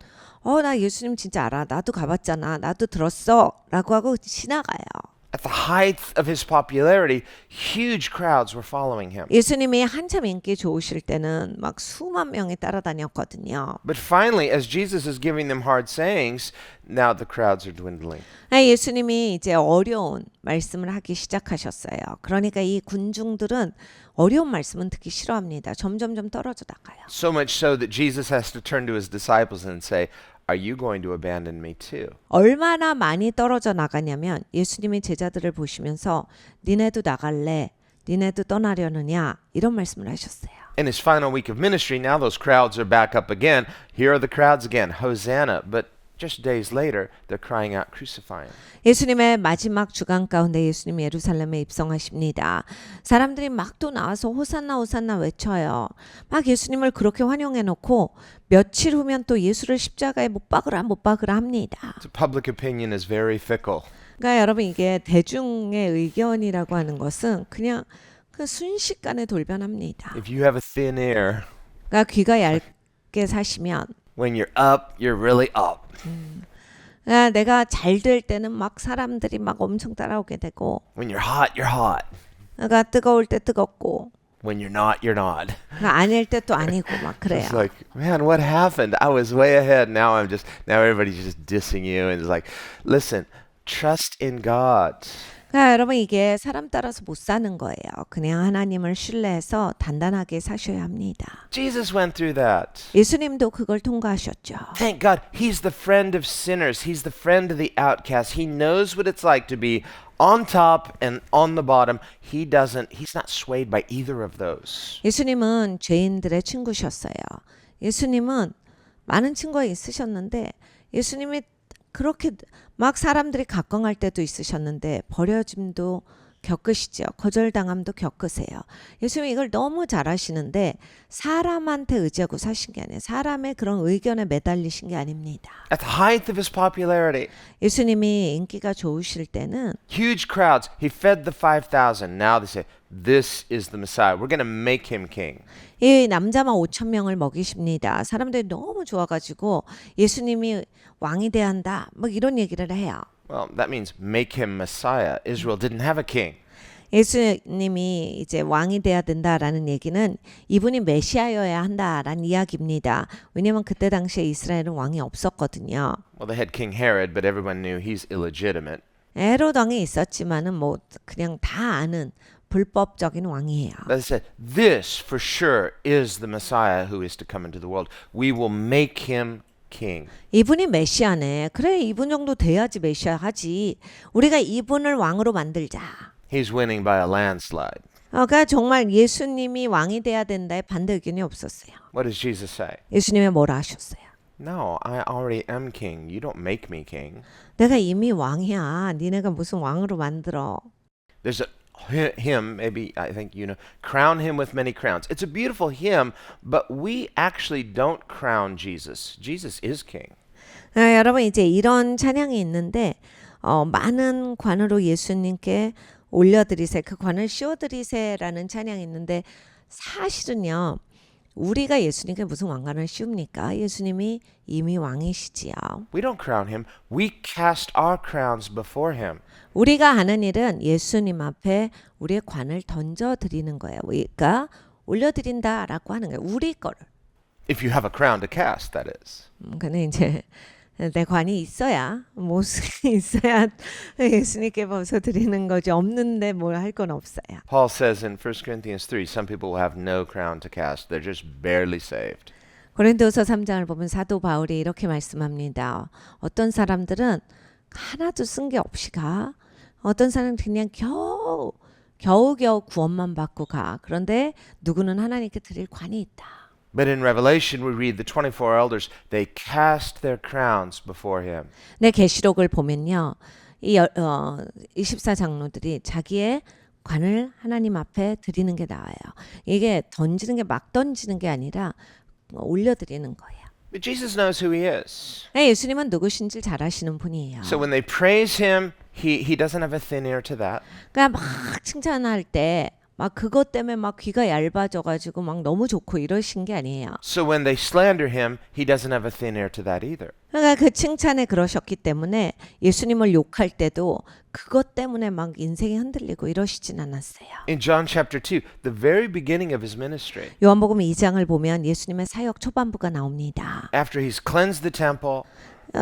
나 예수님 진짜 알아. 나도 가봤잖아. 나도 들었어. 라고 하고 지나가요. At the height of his popularity, huge crowds were following him. 예수님이 한참 인기 좋으실 때는 막 수만 명이 따라다녔거든요. But finally, as Jesus is giving them hard sayings, now the crowds are dwindling. 예수님이 이제 어려운 말씀을 하기 시작하셨어요. 그러니까 이 군중들은 어려운 말씀은 듣기 싫어합니다. 점점점 떨어져 나가요. So much so that Jesus has to turn to his disciples and say, Are you going to abandon me too? 얼마나 많이 떨어져 나가냐면 예수님이 제자들을 보시면서 니네도 나갈래? 니네도 떠나려느냐? 이런 말씀을 하셨어요. In his final week of ministry, now those crowds are back up again. Here are the crowds again. Hosanna. But just days later, they're crying out, Crucify him. 예수님의 마지막 주간 가운데 예수님이 예루살렘에 입성하십니다. 사람들이 막 또 나와서 호산나 호산나 외쳐요. 막 예수님을 그렇게 환영해 놓고 며칠 후면 또 예수를 십자가에 못 박으라 못 박으라 합니다. So public opinion is very fickle. 그러니까 여러분 이게 대중의 의견이라고 하는 것은 그냥 그 순식간에 돌변합니다. If you have a thin ear, 그러니까 귀가 얇게 사시면 when you're up, you're really up. 그러니까 내가 잘 될 때는 막 사람들이 막 엄청 따라오게 되고 When you're hot, you're hot. 그러니까 뜨거울 때 뜨겁고 When you're not, you're not. 그러니까 아닐 때 또 아니고 막 그래요. It's like, man, what happened? I was way ahead. Now now everybody's just dissing you. And it's like, listen, trust in God. 그러니까 여러분 이게 사람 따라서 못 사는 거예요. 그냥 하나님을 신뢰해서 단단하게 사셔야 합니다. Jesus went through that. 예수님도 그걸 통과하셨죠. Thank God, He's the friend of sinners. He's the friend of the outcast. He knows what it's like to be on top and on the bottom. He's not swayed by either of those. 예수님은 죄인들의 친구셨어요. 예수님은 많은 친구가 있으셨는데 예수님이 그렇게 막 사람들이 각광할 때도 있으셨는데 버려짐도 겪으시죠. 거절당함도 겪으세요. 예수님이 이걸 너무 잘하시는데 사람한테 의지하고 사신 게 아니에요. 사람의 그런 의견에 매달리신 게 아닙니다. At the height of His popularity, 예수님이 인기가 좋으실 때는 huge crowds. He fed the 5,000. Now they say, this is the Messiah. We're going to make Him king. 이 남자만 5천 명을 먹이십니다. 사람들이 너무 좋아가지고 예수님이 왕이 돼야 한다. 뭐 이런 얘기를 해요. Well, that means make Him Messiah. Israel didn't have a king. 예수님이 이제 왕이 돼야 된다라는 얘기는 이분이 메시아여야 한다라는 이야기입니다. 왜냐하면 그때 당시에 이스라엘은 왕이 없었거든요. Well, they had King Herod, but everyone knew he's illegitimate. 헤롯 왕이 있었지만은 뭐 그냥 다 아는 불법적인 왕이에요. They said, this for sure is the Messiah who is to come into the world. We will make Him king. 이분이 메시아네. 그래 이분 정도 돼야지 메시아 하지. 우리가 이분을 왕으로 만들자. He's winning by a landslide. 그러니까 정말 예수님이 왕이 돼야 된다에 반대 의견이 없었어요. What does Jesus say? 예수님이 뭐라 하셨어요? No, I already am king. You don't make me king. 내가 이미 왕이야. 니네가 무슨 왕으로 만들어. There's a hymn, maybe I think you know, crown him with many crowns. It's a beautiful hymn, but we actually don't crown Jesus. Jesus is king. 여러분 이제 이런 찬양이 있는데 많은 관으로 예수님께 올려드리세 그 관을 씌워드리세라는 찬양이 있는데 사실은요 우리가 예수님께 무슨 왕관을 씌웁니까? 예수님이 이미 왕이시지요. We don't crown him. We cast our crowns before him. 우리가 하는 일은 예수님 앞에 우리의 관을 던져드리는 거예요. 그러니까 올려드린다라고 하는 거예요. 우리 거를. If you have a crown to cast, that is. 근데 이제 내 관이 있어야 모습이 있어야 예수님께 벗어드리는 거지 없는데 뭘 할 건 없어요. Paul says in 1 Corinthians 3, some people will have no crown to cast. They're just barely saved. 고린도서 3장을 보면 사도 바울이 이렇게 말씀합니다. 어떤 사람들은 하나도 쓴 게 없이 가. 어떤 사람은 그냥 겨우 구원만 받고 가. 그런데 누구는 하나님께 드릴 관이 있다. But in Revelation, we read the 24 elders, they cast their crowns before him. 내 계시록을 보면요. 이 24장로들이 자기의 관을 하나님 앞에 드리는 게 나와요. 이게 던지는 게 막 던지는 게 아니라 올려드리는 거예요. But Jesus knows who he is. 예수님은 누구신지 잘 아시는 분이에요. So when they praise him, he doesn't have a thin ear to that. 그러니까 막 칭찬할 때 막 그것 때문에 막 귀가 얇아져가지고 막 너무 좋고 이러신 게 아니에요. So when they slander him, he doesn't have a thin ear to that either. 그러니까 그 칭찬에 그러셨기 때문에 예수님을 욕할 때도 그것 때문에 막 인생이 흔들리고 이러시진 않았어요. In John chapter 2, the very beginning of his ministry, 요한복음 2장을 보면 예수님의 사역 초반부가 나옵니다. after he's cleansed the temple,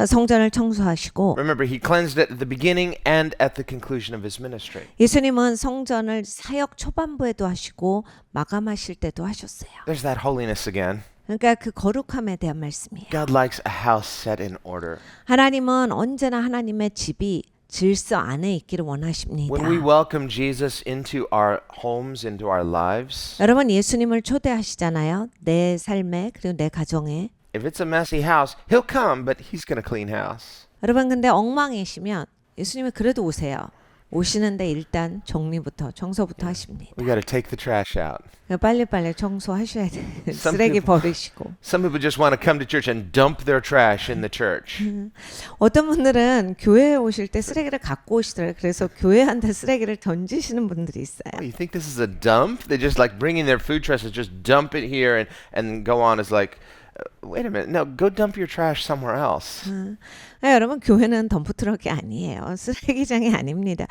성전을 청소하시고 remember he cleansed it at the beginning and at the conclusion of his ministry. 예수님은 성전을 사역 초반부에도 하시고 마감하실 때도 하셨어요. There's that holiness again. 그러니까 그 거룩함에 대한 말씀이에요. God likes a house set in order. 하나님은 언제나 하나님의 집이 질서 안에 있기를 원하십니다. When we welcome Jesus into our homes, into our lives, 여러분 예수님을 초대하시잖아요. 내 삶에 그리고 내 가정에. if it's a messy house, he'll come, but he's going to clean house. 여러분 근데 엉망이시면 예수님이 그래도 오세요. 오시는데 일단 정리부터 청소부터 하십니다. We got to take the trash out. 빨리빨리 청소하셔야 돼요. Some 쓰레기 people- 버리시고. Some people just want to come to church and dump their trash in the church. 어떤 분들은 교회에 오실 때 쓰레기를 갖고 오시더라고요. 그래서 교회한테 쓰레기를 던지시는 분들이 있어요. Oh, you think this is a dump? They just like bring in their food trash and just dump it here and go on as like, wait a minute, no, go dump your trash somewhere else. 여러분 교회는 덤프트럭이 아니에요. 쓰레기장이 아닙니다.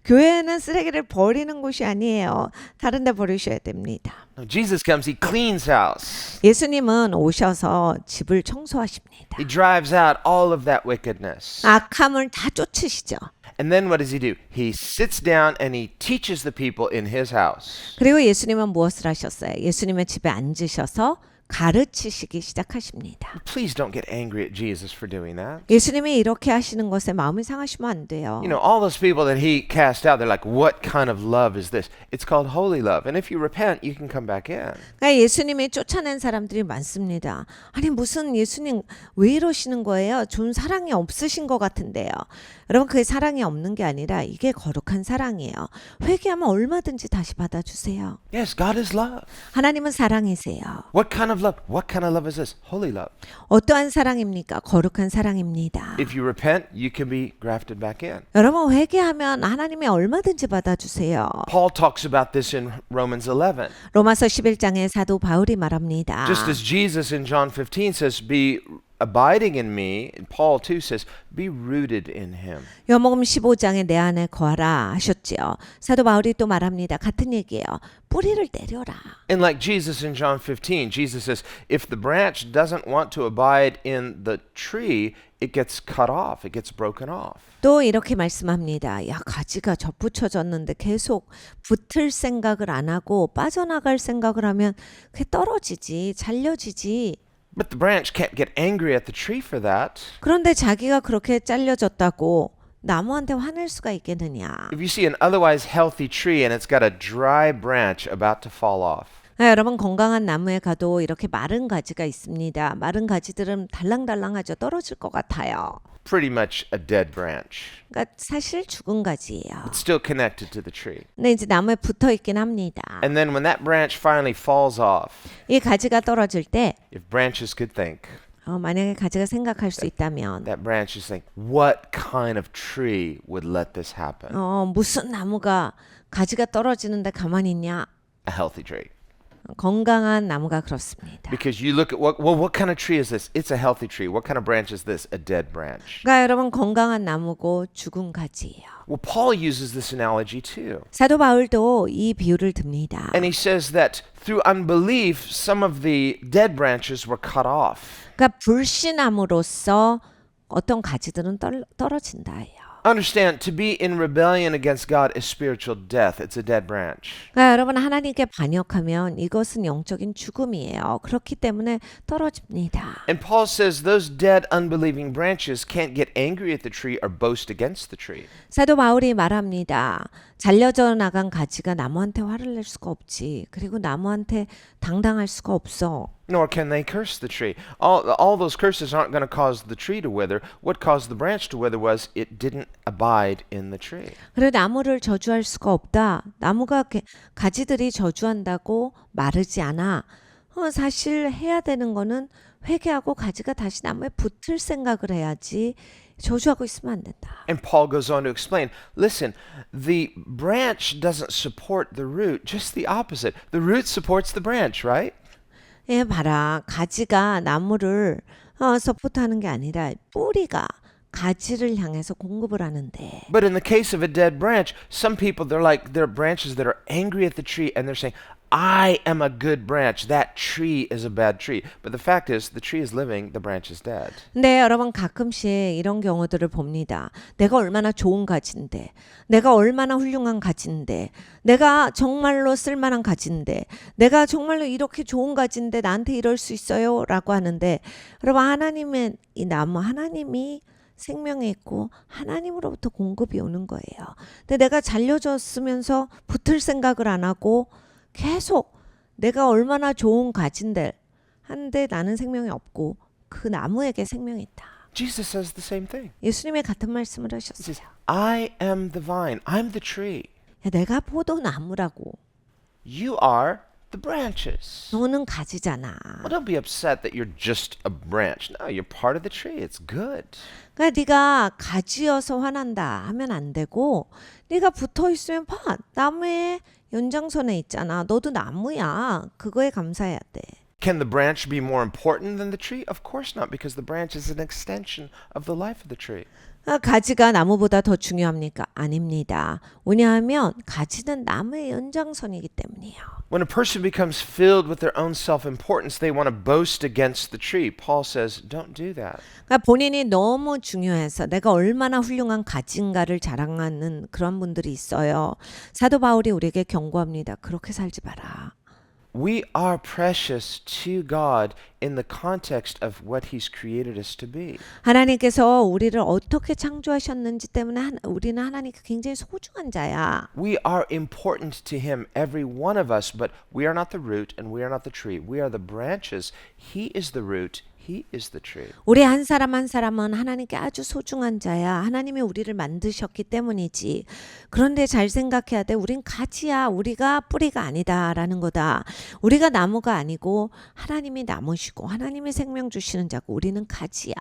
교회는 쓰레기를 버리는 곳이 아니에요. 다른 데 버리셔야 됩니다. No, Jesus comes, he cleans house. 예수님은 오셔서 집을 청소하십니다. He drives out all of that wickedness. 악함을 다 쫓으시죠. And then what does he do? He sits down and he teaches the people in his house. 그리고 예수님은 무엇을 하셨어요? 예수님의 집에 앉으셔서 가르치시기 시작하십니다. Please don't get angry at Jesus for doing that. 예수님이 이렇게 하시는 것에 마음이 상하시면 안 돼요. You know, all those people that he cast out, they're like, what kind of love is this? It's called holy love. And if you repent, you can come back in. 그러니까 예수님이 쫓아낸 사람들이 많습니다. 아니 무슨 예수님 왜 이러시는 거예요? 좀 사랑이 없으신 것 같은데요. 여러분 그게 사랑이 없는 게 아니라 이게 거룩한 사랑이에요. 회개하면 얼마든지 다시 받아주세요. Yes, God is love. 하나님은 사랑이세요. What kind of love? What kind of love is this? Holy love. 어떠한 사랑입니까? 거룩한 사랑입니다. If you repent, you can be grafted back in. 여러분 회개하면 하나님이 얼마든지 받아주세요. Paul talks about this in Romans 11. 로마서 11장에 사도 바울이 말합니다. Just as Jesus in John 15 says, be abiding in me, and Paul too says, be rooted in him. 요한복음 15장에 내 안에 거하라 하셨지요. 사도 바울이 또 말합니다. 같은 얘기예요. 뿌리를 내려라. And like Jesus in John 15, Jesus says, if the branch doesn't want to abide in the tree, it gets cut off, it gets broken off. 또 이렇게 말씀합니다. 야 가지가 접붙여졌는데 계속 붙을 생각을 안 하고 빠져나갈 생각을 하면 그게 떨어지지 잘려지지. But the branch can't get angry at the tree for that. 그런데 자기가 그렇게 잘려졌다고 나무한테 화낼 수가 있겠느냐. If you see an otherwise healthy tree and it's got a dry branch about to fall off, 여러분 건강한 나무에 가도 이렇게 마른 가지가 있습니다. 마른 가지들은 달랑달랑하죠. 떨어질 것 같아요. pretty much a dead branch. 그러니까 사실 죽은 가지예요. It's still connected to the tree. 근데 이제 나무에 붙어 있긴 합니다. And then when that branch finally falls off, 이 가지가 떨어질 때 if branches could think, 만약에 가지가 생각할 수 있다면 that branch is think, what kind of tree would let this happen? 무슨 나무가 가지가 떨어지는데 가만히 있냐? A healthy tree. 건강한 나무가 그렇습니다. Because you look at what kind of tree is this? It's a healthy tree. What kind of branch is this? A dead branch. 그러니까 여러분 건강한 나무고 죽은 가지예요. Well, Paul uses this analogy too. 사도 바울도 이 비유를 듭니다. And he says that through unbelief, some of the dead branches were cut off. 그러니까 불신함으로써 어떤 가지들은 떨어진다예요. Understand, to be in rebellion against God is spiritual death. It's a dead branch. 그러니까 여러분 하나님께 반역하면 이것은 영적인 죽음이에요. 그렇기 때문에 떨어집니다. And Paul says those dead, unbelieving branches can't get angry at the tree or boast against the tree. 사도 바울이 말합니다. 잘려져 나간 가지가 나무한테 화를 낼 수가 없지. 그리고 나무한테 당당할 수가 없어. Nor can they curse the tree. All those curses aren't going to cause the tree to wither. What caused the branch to wither was it didn't abide in the tree. 그래 나무를 저주할 수가 없다. 나무가 가지들이 저주한다고 마르지 않아. 사실 해야 되는 거는 회개하고 가지가 다시 나무에 붙을 생각을 해야지 저주하고 있으면 안 된다. And Paul goes on to explain, listen, the branch doesn't support the root, just the opposite. The root supports the branch, right? 예, 봐라. 가지가 나무를 서포트하는 게 아니라 뿌리가 가지를 향해서 공급을 하는데. But in the case of a dead branch, some people, they're branches that are angry at the tree and they're saying, I am a good branch. That tree is a bad tree. But the fact is, the tree is living, the branch is dead. 근데 여러분 가끔씩 이런 경우들을 봅니다. 내가 얼마나 좋은 가지인데, 내가 얼마나 훌륭한 가지인데, 내가 정말로 쓸만한 가지인데, 내가 정말로 이렇게 좋은 가지인데 나한테 이럴 수 있어요? 라고 하는데, 여러분 하나님의 이 나무, 하나님이 생명에 있고 하나님으로부터 공급이 오는 거예요. 근데 내가 잘려졌으면서 붙을 생각을 안 하고 계속 내가 얼마나 좋은 가지인데 한데 나는 생명이 없고 그 나무에게 생명이 있다. Jesus says the same thing. 예수님의 같은 말씀을 He says, 하셨어요. I am the vine. I'm the tree. 야, 내가 포도나무라고. You are the branches. 너는 가지잖아. Well, don't be upset that you're just a branch. No, you're part of the tree. It's good. 그러니까 네가 가지여서 화난다 하면 안 되고 네가 붙어 있으면 봐. 나무의 연장선에 있잖아. 너도 나무야. 그거에 감사해야 돼. Can the branch be more important than the tree? Of course not, because the branch is an extension of the life of the tree. 가지가 나무보다 더 중요합니까? 아닙니다. 왜냐하면 가지는 나무의 연장선이기 때문이에요. When a person becomes filled with their own self-importance, they want to boast against the tree. Paul says, don't do that. 그러니까 본인이 너무 중요해서 내가 얼마나 훌륭한 가지인가를 자랑하는 그런 분들이 있어요. 사도 바울이 우리에게 경고합니다. 그렇게 살지 마라. We are precious to God in the context of what He's created us to be. 하나님께서 우리를 어떻게 창조하셨는지 때문에 우리는 하나님께 굉장히 소중한 자야. We are important to Him, every one of us, but we are not the root and we are not the tree. We are the branches. He is the root. He is the tree. 우리 한 사람 한 사람은 하나님께 아주 소중한 자야. 하나님이 우리를 만드셨기 때문이지. 그런데 잘 생각해야 돼. 우린 가지야. 우리가 뿌리가 아니다라는 거다. 우리가 나무가 아니고 하나님이 나무시고 하나님이 생명 주시는 자고 우리는 가지야.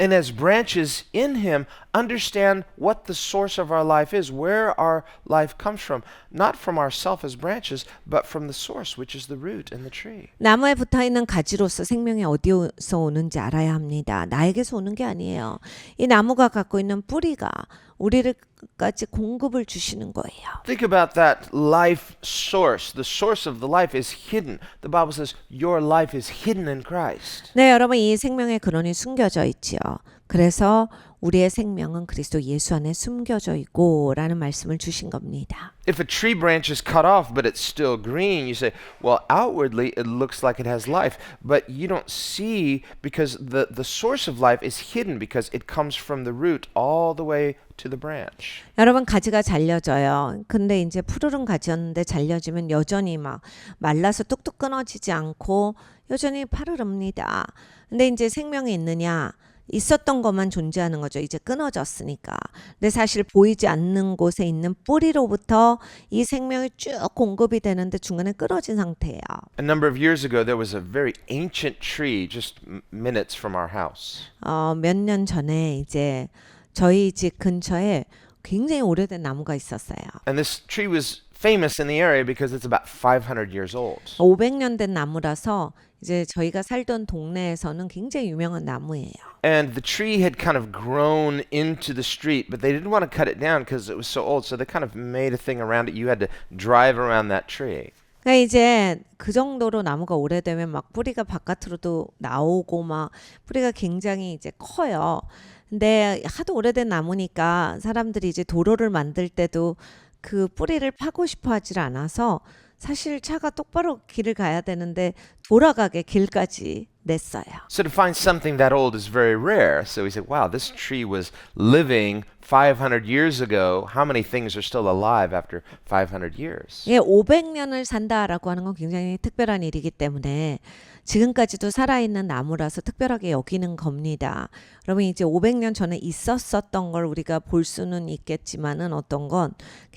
And as branches in Him, understand what the source of our life is, where our life comes from, not from ourselves as branches, but from the source, which is the root and the tree. 나무에 붙어있는 가지로서 생명이 어디서 오는지 알아야 합니다. 나에게서 오는 게 아니에요. 이 나무가 갖고 있는 뿌리가 우리를까지 공급을 주시는 거예요. Think about that life source. The source of the life is hidden. The Bible says your life is hidden in Christ. 네, 여러분 이 생명의 근원이 숨겨져 있지요. 그래서 우리의 생명은 그리스도 예수 안에 숨겨져 있고 라는 말씀을 주신 겁니다. If a tree branch is cut off but it's still green, you say, well, outwardly it looks like it has life, but you don't see because the source of life is hidden because it comes from the root all the way to the branch. 여러분 가지가 잘려져요. 근데 이제 푸르른 가지였는데 잘려지면 여전히 막 말라서 뚝뚝 끊어지지 않고 여전히 파르릅니다. 근데 이제 생명이 있느냐? 있었던 것만 존재하는 거죠. 이제 끊어졌으니까. 근데 사실 보이지 않는 곳에 있는 뿌리로부터 이 생명이 쭉 공급이 되는데 중간에 끊어진 상태예요. A number of years ago, there was a very ancient tree just minutes from our house. 몇 년 전에 이제 저희 집 근처에 굉장히 오래된 나무가 있었어요. And this tree was famous in the area because it's about 500 years old. 500년 된 나무라서 이제 저희가 살던 동네에서는 굉장히 유명한 나무예요. And the tree had kind of grown into the street, but they didn't want to cut it down because it was so old, so they kind of made a thing around it. You had to drive around that tree. 그러니까 이제 그 정도로 나무가 오래되면 막 뿌리가 바깥으로도 나오고 막 뿌리가 굉장히 이제 커요. 근데 하도 오래된 나무니까 사람들이 이제 도로를 만들 때도 그 뿌리를 파고 싶어 하질 않아서 사실 차가 똑바로 길을 가야 되는데 돌아가게 길까지 냈어요. So to find something that old is very rare. So we said, wow, this tree was living 500 years ago. How many things are still alive after 500 years? 예, 500년을 산다라고 하는 건 굉장히 특별한 일이기 때문에 지금까지도 살아있는 나무라서 특별하게 여기는 겁니다. 여러분 이제 500년 전에 있었었던 걸 우리가 볼 수는 있겠지만은 어떤 건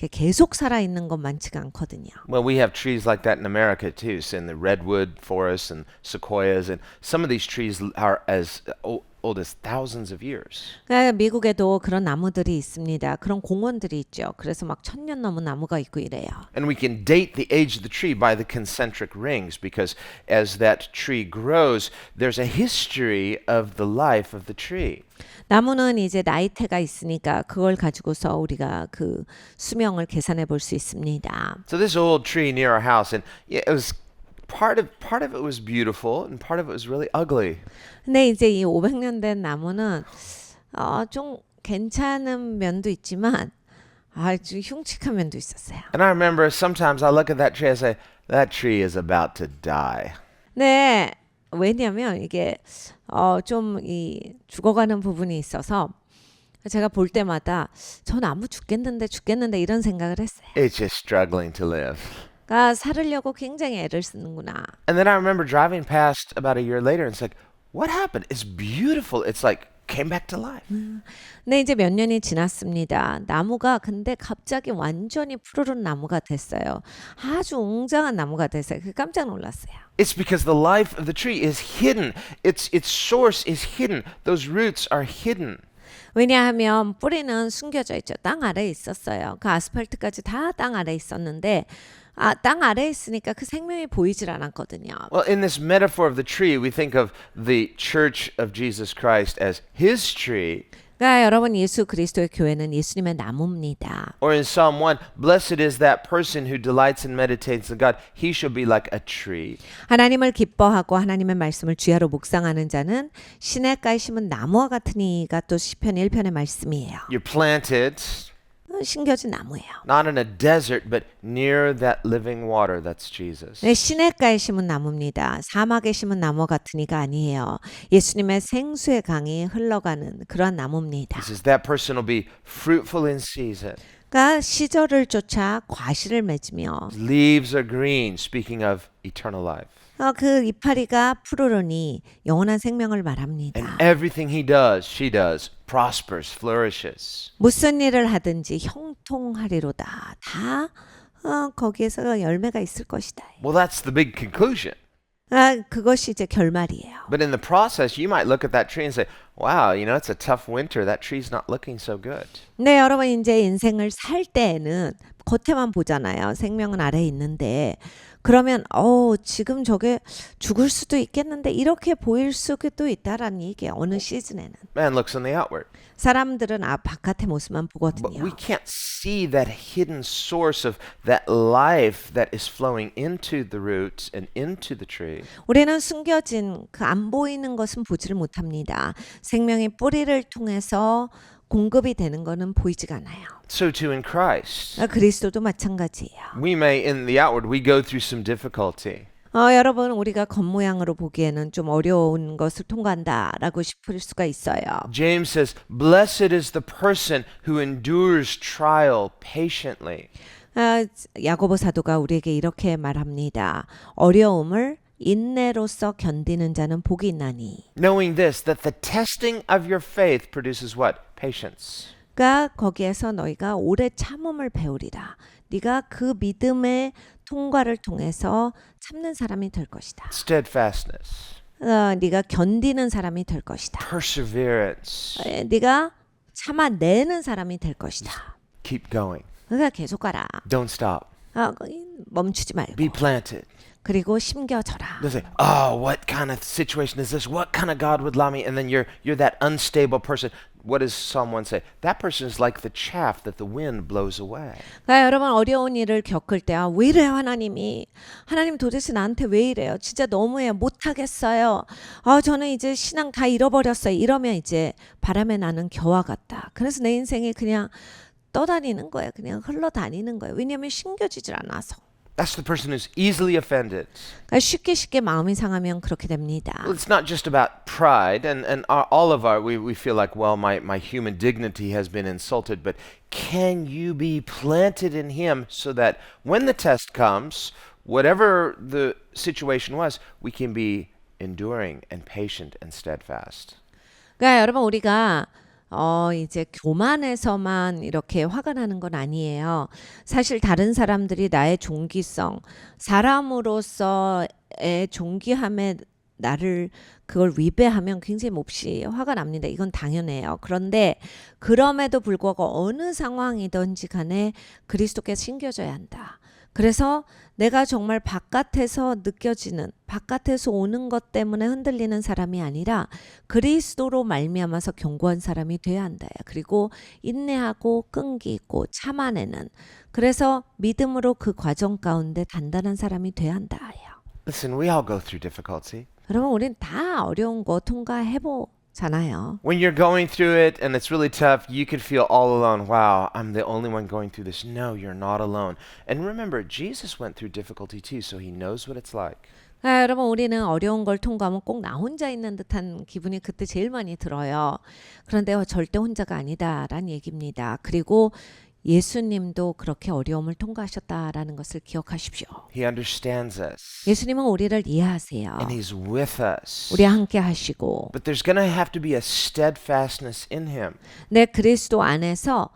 계속 살아있는 건 많지가 않거든요. Well, we have trees like that in America too, so in the redwood forests and sequoias, and some of these trees are as old as thousands of years. 그러니까 미국에도 그런 나무들이 있습니다. 그런 공원들이 있죠. 그래서 막 1000년 넘은 나무가 있고 이래요. And we can date the age of the tree by the concentric rings because as that tree grows, there's a history of the life of the tree. 나무는 이제 나이테가 있으니까 그걸 가지고서 우리가 그 수명을 계산해 볼 수 있습니다. So this old tree near our house, and yeah, it was part of it was beautiful, and part of it was really ugly. 근데 이제 이 500년 된 나무는 좀 괜찮은 면도 있지만 아주 흉측한 면도 있었어요. And I remember sometimes I look at that tree, I say, that tree is about to die. 네, 왜냐하면 이게 좀 이 죽어가는 부분이 있어서 제가 볼 때마다 저 나무 죽겠는데 이런 생각을 했어요. It's just struggling to live. 그러니까 살으려고 굉장히 애를 쓰는구나. And then I remember driving past about a year later, and it's like, what happened? It's beautiful. It's like came back to life. 근데 이제 몇 년이 지났습니다. 나무가 근데 갑자기 완전히 푸르른 나무가 됐어요. 아주 웅장한 나무가 됐어요. 깜짝 놀랐어요. It's because the life of the tree is hidden. Its source is hidden. Those roots are hidden. 왜냐하면 뿌리는 숨겨져 있죠. 땅 아래에 있었어요. 그 아스팔트까지 다 땅 아래에 있었는데 땅 아래에 있으니까 그 생명이 보이질 않았거든요. Well, in this metaphor of the tree, we think of the church of Jesus Christ as his tree. 그러니까 여러분 예수 그리스도의 교회는 예수님의 나무입니다. Or in Psalm 1, blessed is that person who delights and meditates on God. He shall be like a tree. 하나님을 기뻐하고 하나님의 말씀을 주야로 묵상하는 자는 시냇가에 심은 나무와 같으니가 또 시편 1편의 말씀이에요. You're planted 심겨진 나무예요. not in a desert, but near that living water. That's Jesus. 네, 시냇가에 심은 나무입니다. 사막에 심은 나무 같으니가 아니에요. 예수님의 생수의 강이 흘러가는 그러한 나무입니다. He says that person will be fruitful in season. 그러니까 시절을 쫓아 과실을 맺으며 His leaves are green, speaking of eternal life. 그 이파리가 푸르르니 영원한 생명을 말합니다. And everything he does, she does, prospers, flourishes. 무슨 일을 하든지 형통하리로다. 다 거기에서 열매가 있을 것이다. Well, that's the big conclusion. 그것이 이제 결말이에요. But in the process, you might look at that tree and say, wow, you know, it's a tough winter. That tree's not looking so good. 네, 여러분 이제 인생을 살 때에는 겉에만 보잖아요. 생명은 아래에 있는데 그러면 지금 저게 죽을 수도 있겠는데 이렇게 보일 수도 있다라는 얘기예요. 어느 시즌에는. Man looks on the outward. 사람들은 바깥의 모습만 But 보거든요. we can't see that hidden source of that life that is flowing into the roots and into the tree. 우리는 숨겨진 그 안 보이는 것은 보지를 못합니다. 생명의 뿌리를 통해서 공급이 되는 것은 보이지가 않아요. So too in Christ. 그리스도도 마찬가지예요. We may, in the outward, we go through some difficulty. 여러분 우리가 겉모양으로 보기에는 좀 어려운 것을 통과한다라고 싶을 수가 있어요. James says, blessed is the person who endures trial patiently. 야고보 사도가 우리에게 이렇게 말합니다. 어려움을 인내로써 견디는 자는 복이 있나니. Knowing this, that the testing of your faith produces what? Patience. 그러니까 거기에서 너희가 오래 참음을 배우리라. 네가 그 믿음의 통과를 통해서 참는 사람이 될 것이다. Steadfastness. 네가 견디는 사람이 될 것이다. Perseverance. 네가 참아내는 사람이 될 것이다. Keep going. 그러니까 계속 가라. Don't stop. 멈추지 말고. Be planted. 그리고 심겨져라. They'll say, oh, what kind of situation is this? What kind of God would allow me? And then you're that unstable person. What does Psalm 1 say? That person is like the chaff that the wind blows away. 그러니까 여러분 어려운 일을 겪을 때 왜 이래요 하나님이? 하나님 도대체 나한테 왜 이래요? 진짜 너무해요. 못하겠어요. 저는 이제 신앙 다 잃어버렸어요. 이러면 이제 바람에 나는 겨와 같다. 그래서 내 인생이 그냥 떠다니는 거예요. 그냥 흘러다니는 거예요. 왜냐하면 신겨지질 않아서. That's the person who's easily offended. 그러니까 쉽게 마음이 상하면 그렇게 됩니다. Well, it's not just about pride, and all of we feel like, well, my human dignity has been insulted, but can you be planted in Him so that when the test comes, whatever the situation was, we can be enduring and patient and steadfast. 그러니까 여러분 우리가 이제 교만해서만 이렇게 화가 나는 건 아니에요. 사실 다른 사람들이 나의 존귀성, 사람으로서의 존귀함에 나를 그걸 위배하면 굉장히 몹시 화가 납니다. 이건 당연해요. 그런데 그럼에도 불구하고 어느 상황이든지 간에 그리스도께 신겨져야 한다. 그래서 내가 정말 바깥에서 느껴지는 바깥에서 오는 것 때문에 흔들리는 사람이 아니라 그리스도로 말미암아서 견고한 사람이 돼야 한다. 그리고 인내하고 끈기 있고 참아내는 그래서 믿음으로 그 과정 가운데 단단한 사람이 돼야 한다. Listen, we all go through difficulty. 여러분 우린 다 어려운 거 통과해보잖아요. When you're going through it and it's really tough, you could feel all alone. Wow, I'm the only one going through this. No, you're not alone. And remember, Jesus went through difficulty too, so he knows what it's like. 여러분 우리는 어려운 걸 통과하면 꼭 나 혼자 있는 듯한 기분이 그때 제일 많이 들어요. 그런데 절대 혼자가 아니다라는 얘기입니다. 그리고 예수님도 그렇게 어려움을 통과하셨다라는 것을 기억하십시오. He understands us. 예수님은 우리를 이해하세요. And he's with us. 우리와 함께 하시고 But there's going to have to be a steadfastness in him. 내 그리스도 안에서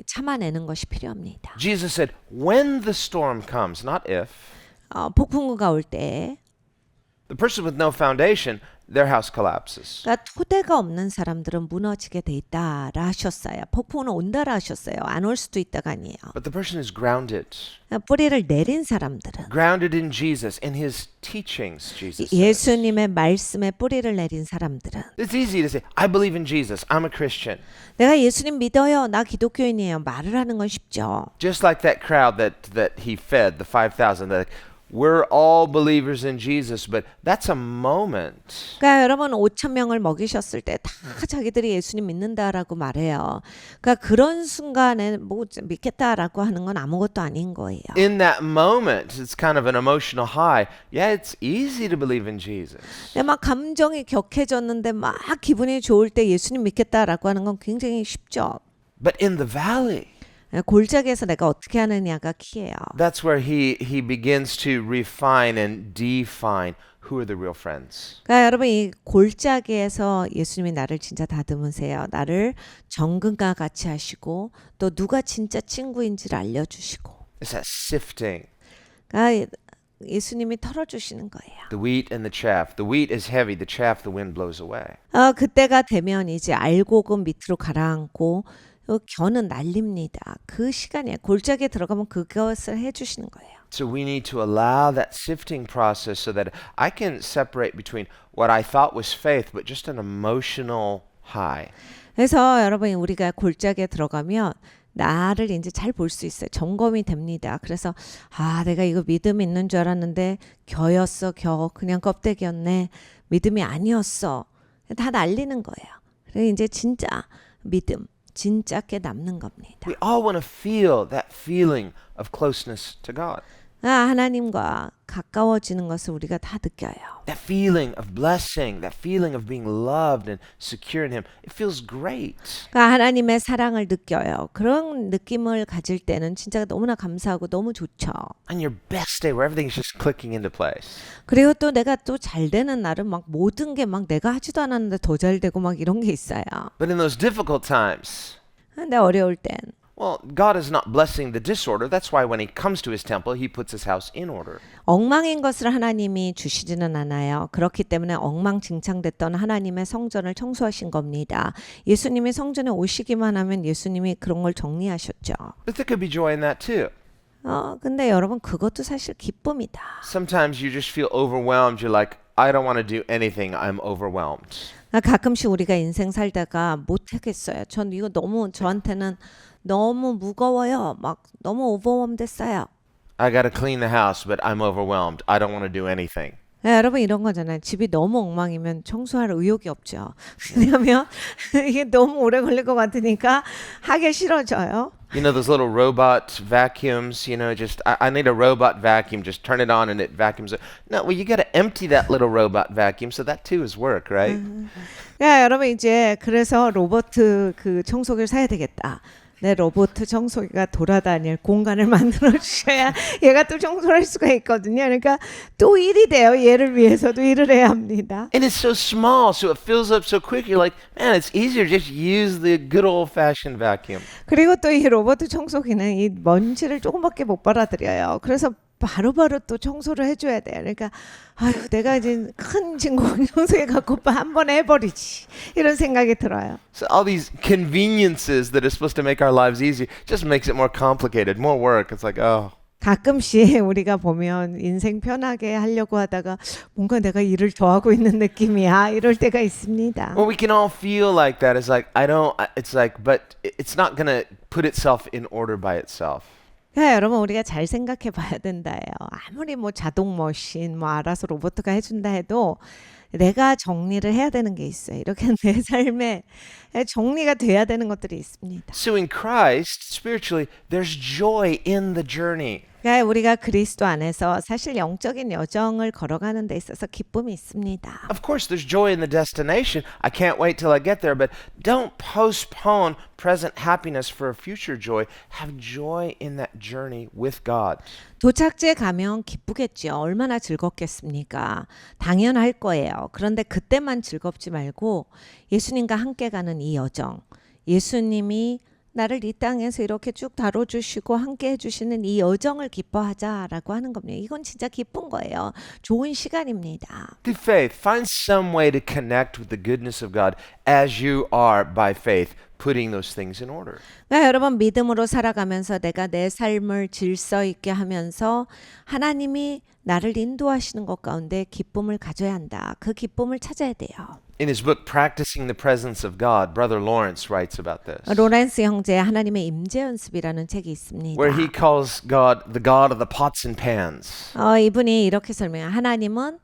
참아내는 것이 필요합니다. Jesus said, when the storm comes, not if, 폭풍우가 올 때 the person with no foundation, their house collapses. 그러니까 토대가 없는 사람들은 무너지게 돼 있다라 하셨어요. 폭풍우는 온다라 하셨어요. 안 올 수도 있다가 아니에요. But the person is grounded. 뿌리를 내린 사람들은 Grounded in Jesus, in his teachings, Jesus says. 예수님의 말씀에 뿌리를 내린 사람들은 It's easy to say, I believe in Jesus, I'm a Christian. 내가 예수님 믿어요. 나 기독교인이에요. 말을 하는 건 쉽죠. Just like that crowd that he fed, the 5,000, that we're all believers in Jesus, but that's a moment. 그러니까 여러분 5천 명을 먹이셨을 때 다 자기들이 예수님 믿는다라고 말해요. 그러니까 그런 순간에 뭐 믿겠다라고 하는 건 아무것도 아닌 거예요. In that moment, it's kind of an emotional high. Yeah, it's easy to believe in Jesus. 막 감정이 격해졌는데 막 기분이 좋을 때 예수님 믿겠다라고 하는 건 굉장히 쉽죠. But in the valley, 골짜기에서 내가 어떻게 하느냐가 키예요. that's where he begins to refine and define who are the real friends. 그러니까 여러분 이 골짜기에서 예수님이 나를 진짜 다듬으세요. 나를 정금과 같이 하시고 또 누가 진짜 친구인지를 알려주시고. It's that sifting. 그러니까 예수님이 털어주시는 거예요. The wheat and the chaff. The wheat is heavy. The chaff, the wind blows away. 그때가 되면 이제 알곡은 밑으로 가라앉고 겨는 날립니다. 그 시간이에요. 골짜기에 들어가면 그것을 해주시는 거예요. So we need to allow that sifting process so that I can separate between what I thought was faith, but just an emotional high. 그래서 여러분 우리가 골짜기에 들어가면 나를 이제 잘 볼 수 있어요. 점검이 됩니다. 그래서 내가 이거 믿음 있는 줄 알았는데 겨였어. 그냥 껍데기였네. 믿음이 아니었어. 다 날리는 거예요. 그래서 이제 진짜 믿음. 진짜게 남는 겁니다. We all want to feel that feeling of closeness to God. 하나님과 가까워지는 것을 우리가 다 느껴요. That feeling of blessing, that feeling of being loved and secure in Him. It feels great. 그러니까 하나님의 사랑을 느껴요. 그런 느낌을 가질 때는 진짜 너무나 감사하고 너무 좋죠. On your best day where everything is just clicking into place. 그리고 또 내가 또 잘 되는 날은 막 모든 게 막 내가 하지도 않았는데 더 잘 되고 막 이런 게 있어요. But in those difficult times, 근데 어려울 땐 well, God is not blessing the disorder. That's why when He comes to His temple, He puts His house in order. 엉망인 것을 하나님이 주시지는 않아요. 그렇기 때문에 엉망진창됐던 하나님의 성전을 청소하신 겁니다. 예수님이 성전에 오시기만 하면 예수님이 그런 걸 정리하셨죠. But there could be joy in that too. 근데 여러분 그것도 사실 기쁨이다. Sometimes you just feel overwhelmed. You're like, I don't want to do anything. I'm overwhelmed. 가끔씩 우리가 인생 살다가 못하겠어요. 전 이거 너무 저한테는 너무 무거워요. 막 너무 오버웜 됐어요. I got to clean the house, but I'm overwhelmed. I don't want to do anything. 여러분 이런 거잖아요. 집이 너무 엉망이면 청소할 의욕이 없죠. 왜냐하면 이게 너무 오래 걸릴 것 같으니까 하기 싫어져요. You know those little robot vacuums, just I need a robot vacuum, just turn it on and it vacuums it. No, well you got to empty that little robot vacuum, so that too is work, right? 여러분 이제 그래서 로봇 그 청소기를 사야 되겠다. 내 로봇 청소기가 돌아다닐 공간을 만들어 주셔야 얘가 또 청소를 할 수가 있거든요. 그러니까 또 일이 돼요. 얘를 위해서도 일을 해야 합니다. And it's so small, so it fills up so quick. You're like, man, it's easier to just use the good old-fashioned vacuum. 그리고 또 이 로봇 청소기는 이 먼지를 조금밖에 못 빨아들여요. 그래서 바로바로 또 청소를 해줘야 돼요. 그러니까 아유 내가 이제 큰 짐 공동소에 갖고 한 번에 해버리지 이런 생각이 들어요. So all these conveniences that are supposed to make our lives easy just makes it more complicated, more work. It's like, oh. 가끔씩 우리가 보면 인생 편하게 하려고 하다가 뭔가 내가 일을 더 하고 있는 느낌이야 이럴 때가 있습니다. Well, we can all feel like that. It's like, it's like, but it's not going to put itself in order by itself. 그러니까 여러분 우리가 잘 생각해 봐야 된다예요. 아무리 뭐 자동 머신 뭐 알아서 로봇가 해준다 해도 내가 정리를 해야 되는 게 있어요. 이렇게 내 삶에 정리가 돼야 되는 것들이 있습니다. So in Christ, spiritually, there's joy in the journey. 그러니까 우리가 그리스도 안에서 사실 영적인 여정을 걸어가는 데 있어서 기쁨이 있습니다. Of course, there's joy in the destination. I can't wait till I get there, but don't postpone present happiness for a future joy. Have joy in that journey with God. 도착지에 가면 기쁘겠죠. 얼마나 즐겁겠습니까? 당연할 거예요. 그런데 그때만 즐겁지 말고 예수님과 함께 가는 이 여정, 예수님이 나를 이 땅에서 이렇게 쭉 다뤄주시고 함께 해주시는 이 여정을 기뻐하자라고 하는 겁니다. 이건 진짜 기쁜 거예요. 좋은 시간입니다. Through faith, find some way to connect with the goodness of God as you are by faith, putting those things in order. 그러니까 여러분 믿음으로 살아가면서 내가 내 삶을 질서 있게 하면서 하나님이 나를 인도하시는 것 가운데 기쁨을 가져야 한다. 그 기쁨을 찾아야 돼요. In his book, Practicing the Presence of God, Brother Lawrence writes about this, 로렌스 형제의 하나님의 임재 연습이라는 책이 있습니다. where he calls God the God of the pots and pans. 이분이 이렇게 설명해요. 하나님은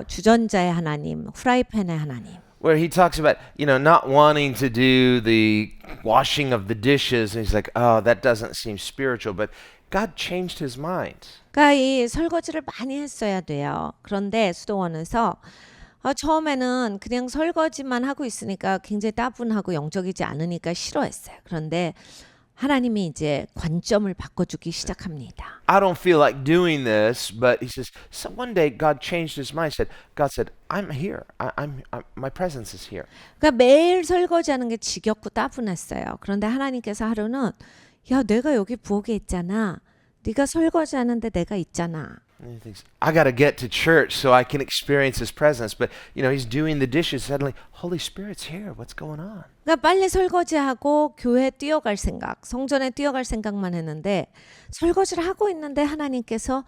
주전자의 하나님, 후라이팬의 하나님. Where he talks about, not wanting to do the washing of the dishes. And he's like, oh, that doesn't seem spiritual. But God changed his mind. 그러니까 이 설거지를 많이 했어야 돼요. 그런데 수도원에서 처음에는 그냥 설거지만 하고 있으니까 굉장히 따분하고 영적이지 않으니까 싫어했어요. 그런데 하나님이 이제 관점을 바꿔주기 시작합니다. I don't feel like doing this, but he says, so one day God changed his mind. God said, I'm here. My presence is here. 그러니까 매일 설거지하는 게 지겹고 따분했어요. 그런데 하나님께서 하루는 야, 내가 여기 부엌에 있잖아. 네가 설거지하는데 내가 있잖아. And he thinks, I got to get to church so I can experience his presence. But, he's doing the dishes. Suddenly, Holy Spirit's here. What's going on? 그러니까 빨리 설거지하고 교회 뛰어갈 생각, 성전에 뛰어갈 생각만 했는데 설거지를 하고 있는데 하나님께서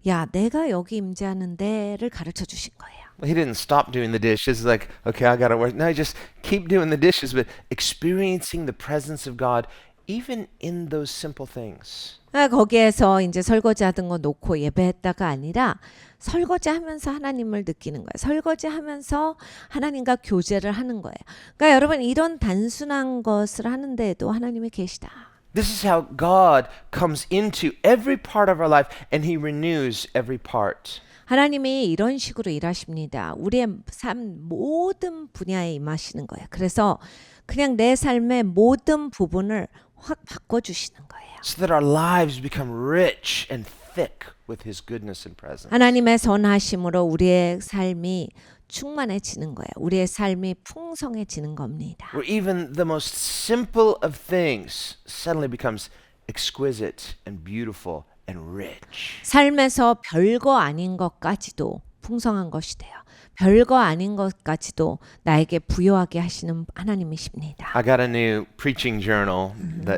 야, 내가 여기 임재하는 데를 가르쳐 주신 거예요. He didn't stop doing the dishes. Like, okay, I got to work. No, he just keep doing the dishes, but experiencing the presence of God even in those simple things. 거기에서 이제 설거지하던 거 놓고 예배했다가 아니라 설거지하면서 하나님을 느끼는 거예요. 설거지하면서 하나님과 교제를 하는 거예요. 그러니까 여러분 이런 단순한 것을 하는데도 하나님이 계시다. This is how God comes into every part of our life and he renews every part. 하나님이 이런 식으로 일하십니다. 우리의 삶 모든 분야에 임하시는 거예요. 그래서 그냥 내 삶의 모든 부분을 확 바꿔주시는 거예요. So that our lives become rich and thick with his goodness and presence. 하나님의 선하심으로 우리의 삶이 충만해지는 거예요. 우리의 삶이 풍성해지는 겁니다. Where even the most simple of things suddenly becomes exquisite and beautiful and rich. 삶에서 별거 아닌 것까지도 풍성한 것이 돼요. 별거 아닌 것까지도 나에게 부여하게 하시는 하나님이십니다. I got a new preaching journal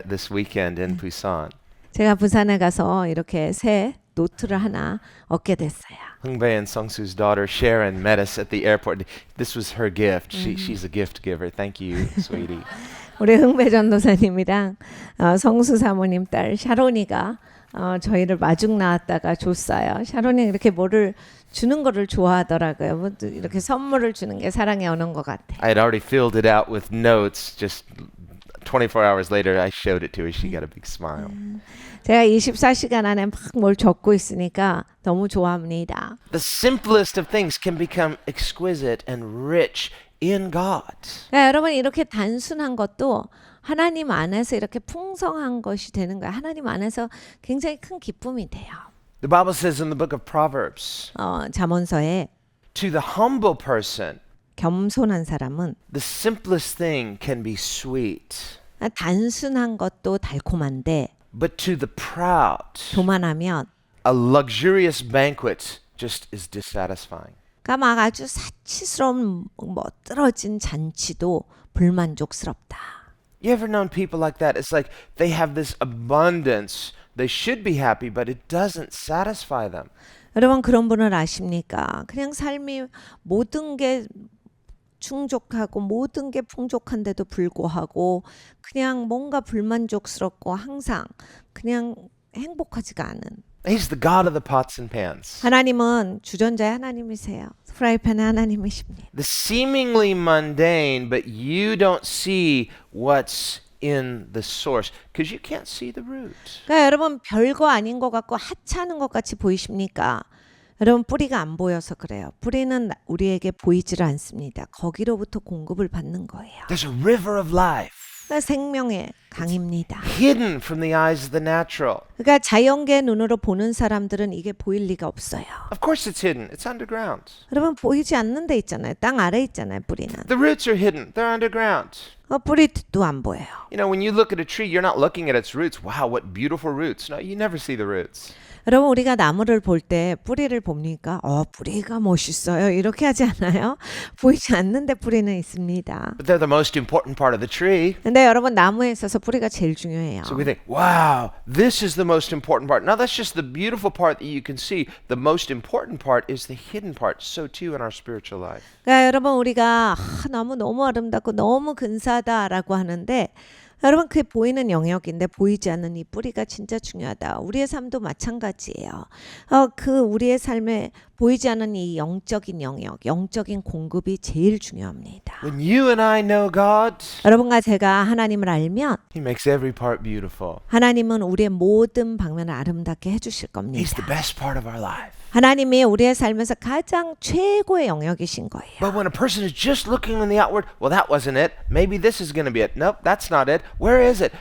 this weekend in Busan. 제가 부산에 가서 이렇게 새 노트를 하나 얻게 됐어요. Hungbae and Sungsu's daughter Sharon met us at the airport. This was her gift. She's a gift giver. Thank you, sweetie. 우리 흥배 전도사님이랑 성수 사모님 딸 샤론이가 저희를 마중 나왔다가 줬어요. 샤론이 이렇게 뭐를 주는 거를 좋아하더라고요. 뭐 이렇게 선물을 주는 게 사랑의 언어인 것 같아. I had already filled it out with notes. Just 24 hours later, I showed it to her. She got a big smile. 제가 24시간 안에 막 뭘 적고 있으니까 너무 좋아합니다. The simplest of things can become exquisite and rich in God. 여러분 이렇게 단순한 것도 하나님 안에서 이렇게 풍성한 것이 되는 거예요. 하나님 안에서 굉장히 큰 기쁨이 돼요. The Bible says in the book of Proverbs, 잠언서에 to the humble person, 겸손한 사람은 the simplest thing can be sweet. 단순한 것도 달콤한데 But to the proud, 교만하면 a luxurious banquet just is dissatisfying. 그러니까 막 아주 사치스러운 멋들어진 잔치도 불만족스럽다. You ever known people like that? It's like they have this abundance. They should be happy, but it doesn't satisfy them. 여러분 그런 분을 아십니까? 그냥 삶이 모든 게 충족하고 모든 게 풍족한데도 불구하고 그냥 뭔가 불만족스럽고 항상 그냥 행복하지가 않은. He's the God of the pots and pans. 하나님은 주전자의 하나님이세요. 프라이팬의 하나님이십니다. The seemingly mundane, but you don't see what's in the source because you can't see the root. 그러니까 여러분 별거 아닌 것 같고 하찮은 것 같이 보이십니까? 여러분 뿌리가 안 보여서 그래요. 뿌리는 우리에게 보이지를 않습니다. 거기로부터 공급을 받는 거예요. There's a river of life 그러니까 생명의 강입니다. hidden from the eyes of the natural. 그러니까 자연계 눈으로 보는 사람들은 이게 보일 리가 없어요. Of course it's hidden. It's underground. 여러분 보이지 않는 데 있잖아요. 땅 아래 있잖아요. 뿌리는. The roots are hidden. They're underground. 뿌리도 안 보여요. You know, when you look at a tree, you're not looking at its roots. Wow, what beautiful roots. No, you never see the roots. 여러분 우리가 나무를 볼 때 뿌리를 봅니까? 뿌리가 멋있어요. 이렇게 하지 않아요? 보이지 않는데 뿌리는 있습니다. But they're the most important part of the tree. 근데 여러분 나무에 있어서 뿌리가 제일 중요해요. So we think, wow, this is the most important part. Now that's just the beautiful part that you can see. The most important part is the hidden part. So too in our spiritual life. 그러니까 여러분 우리가 너무 아름답고 너무 근사하다라고 하는데 여러분 그게 보이는 영역인데 보이지 않는 이 뿌리가 진짜 중요하다. 우리의 삶도 마찬가지예요. 우리의 삶에 보이지 않는 이 영적인 영역, 영적인 공급이 제일 중요합니다. When you and I know God, 여러분과 제가 하나님을 알면 He makes every part beautiful. 하나님은 우리의 모든 방면을 아름답게 해주실 He's 겁니다. the best part of our life. 하나님이 우리의 삶에서 가장 최고의 영역이신 거예요. But when a person is just looking on the outward, well, that wasn't it. Maybe this is going to be it. Nope, that's not it. Where is it?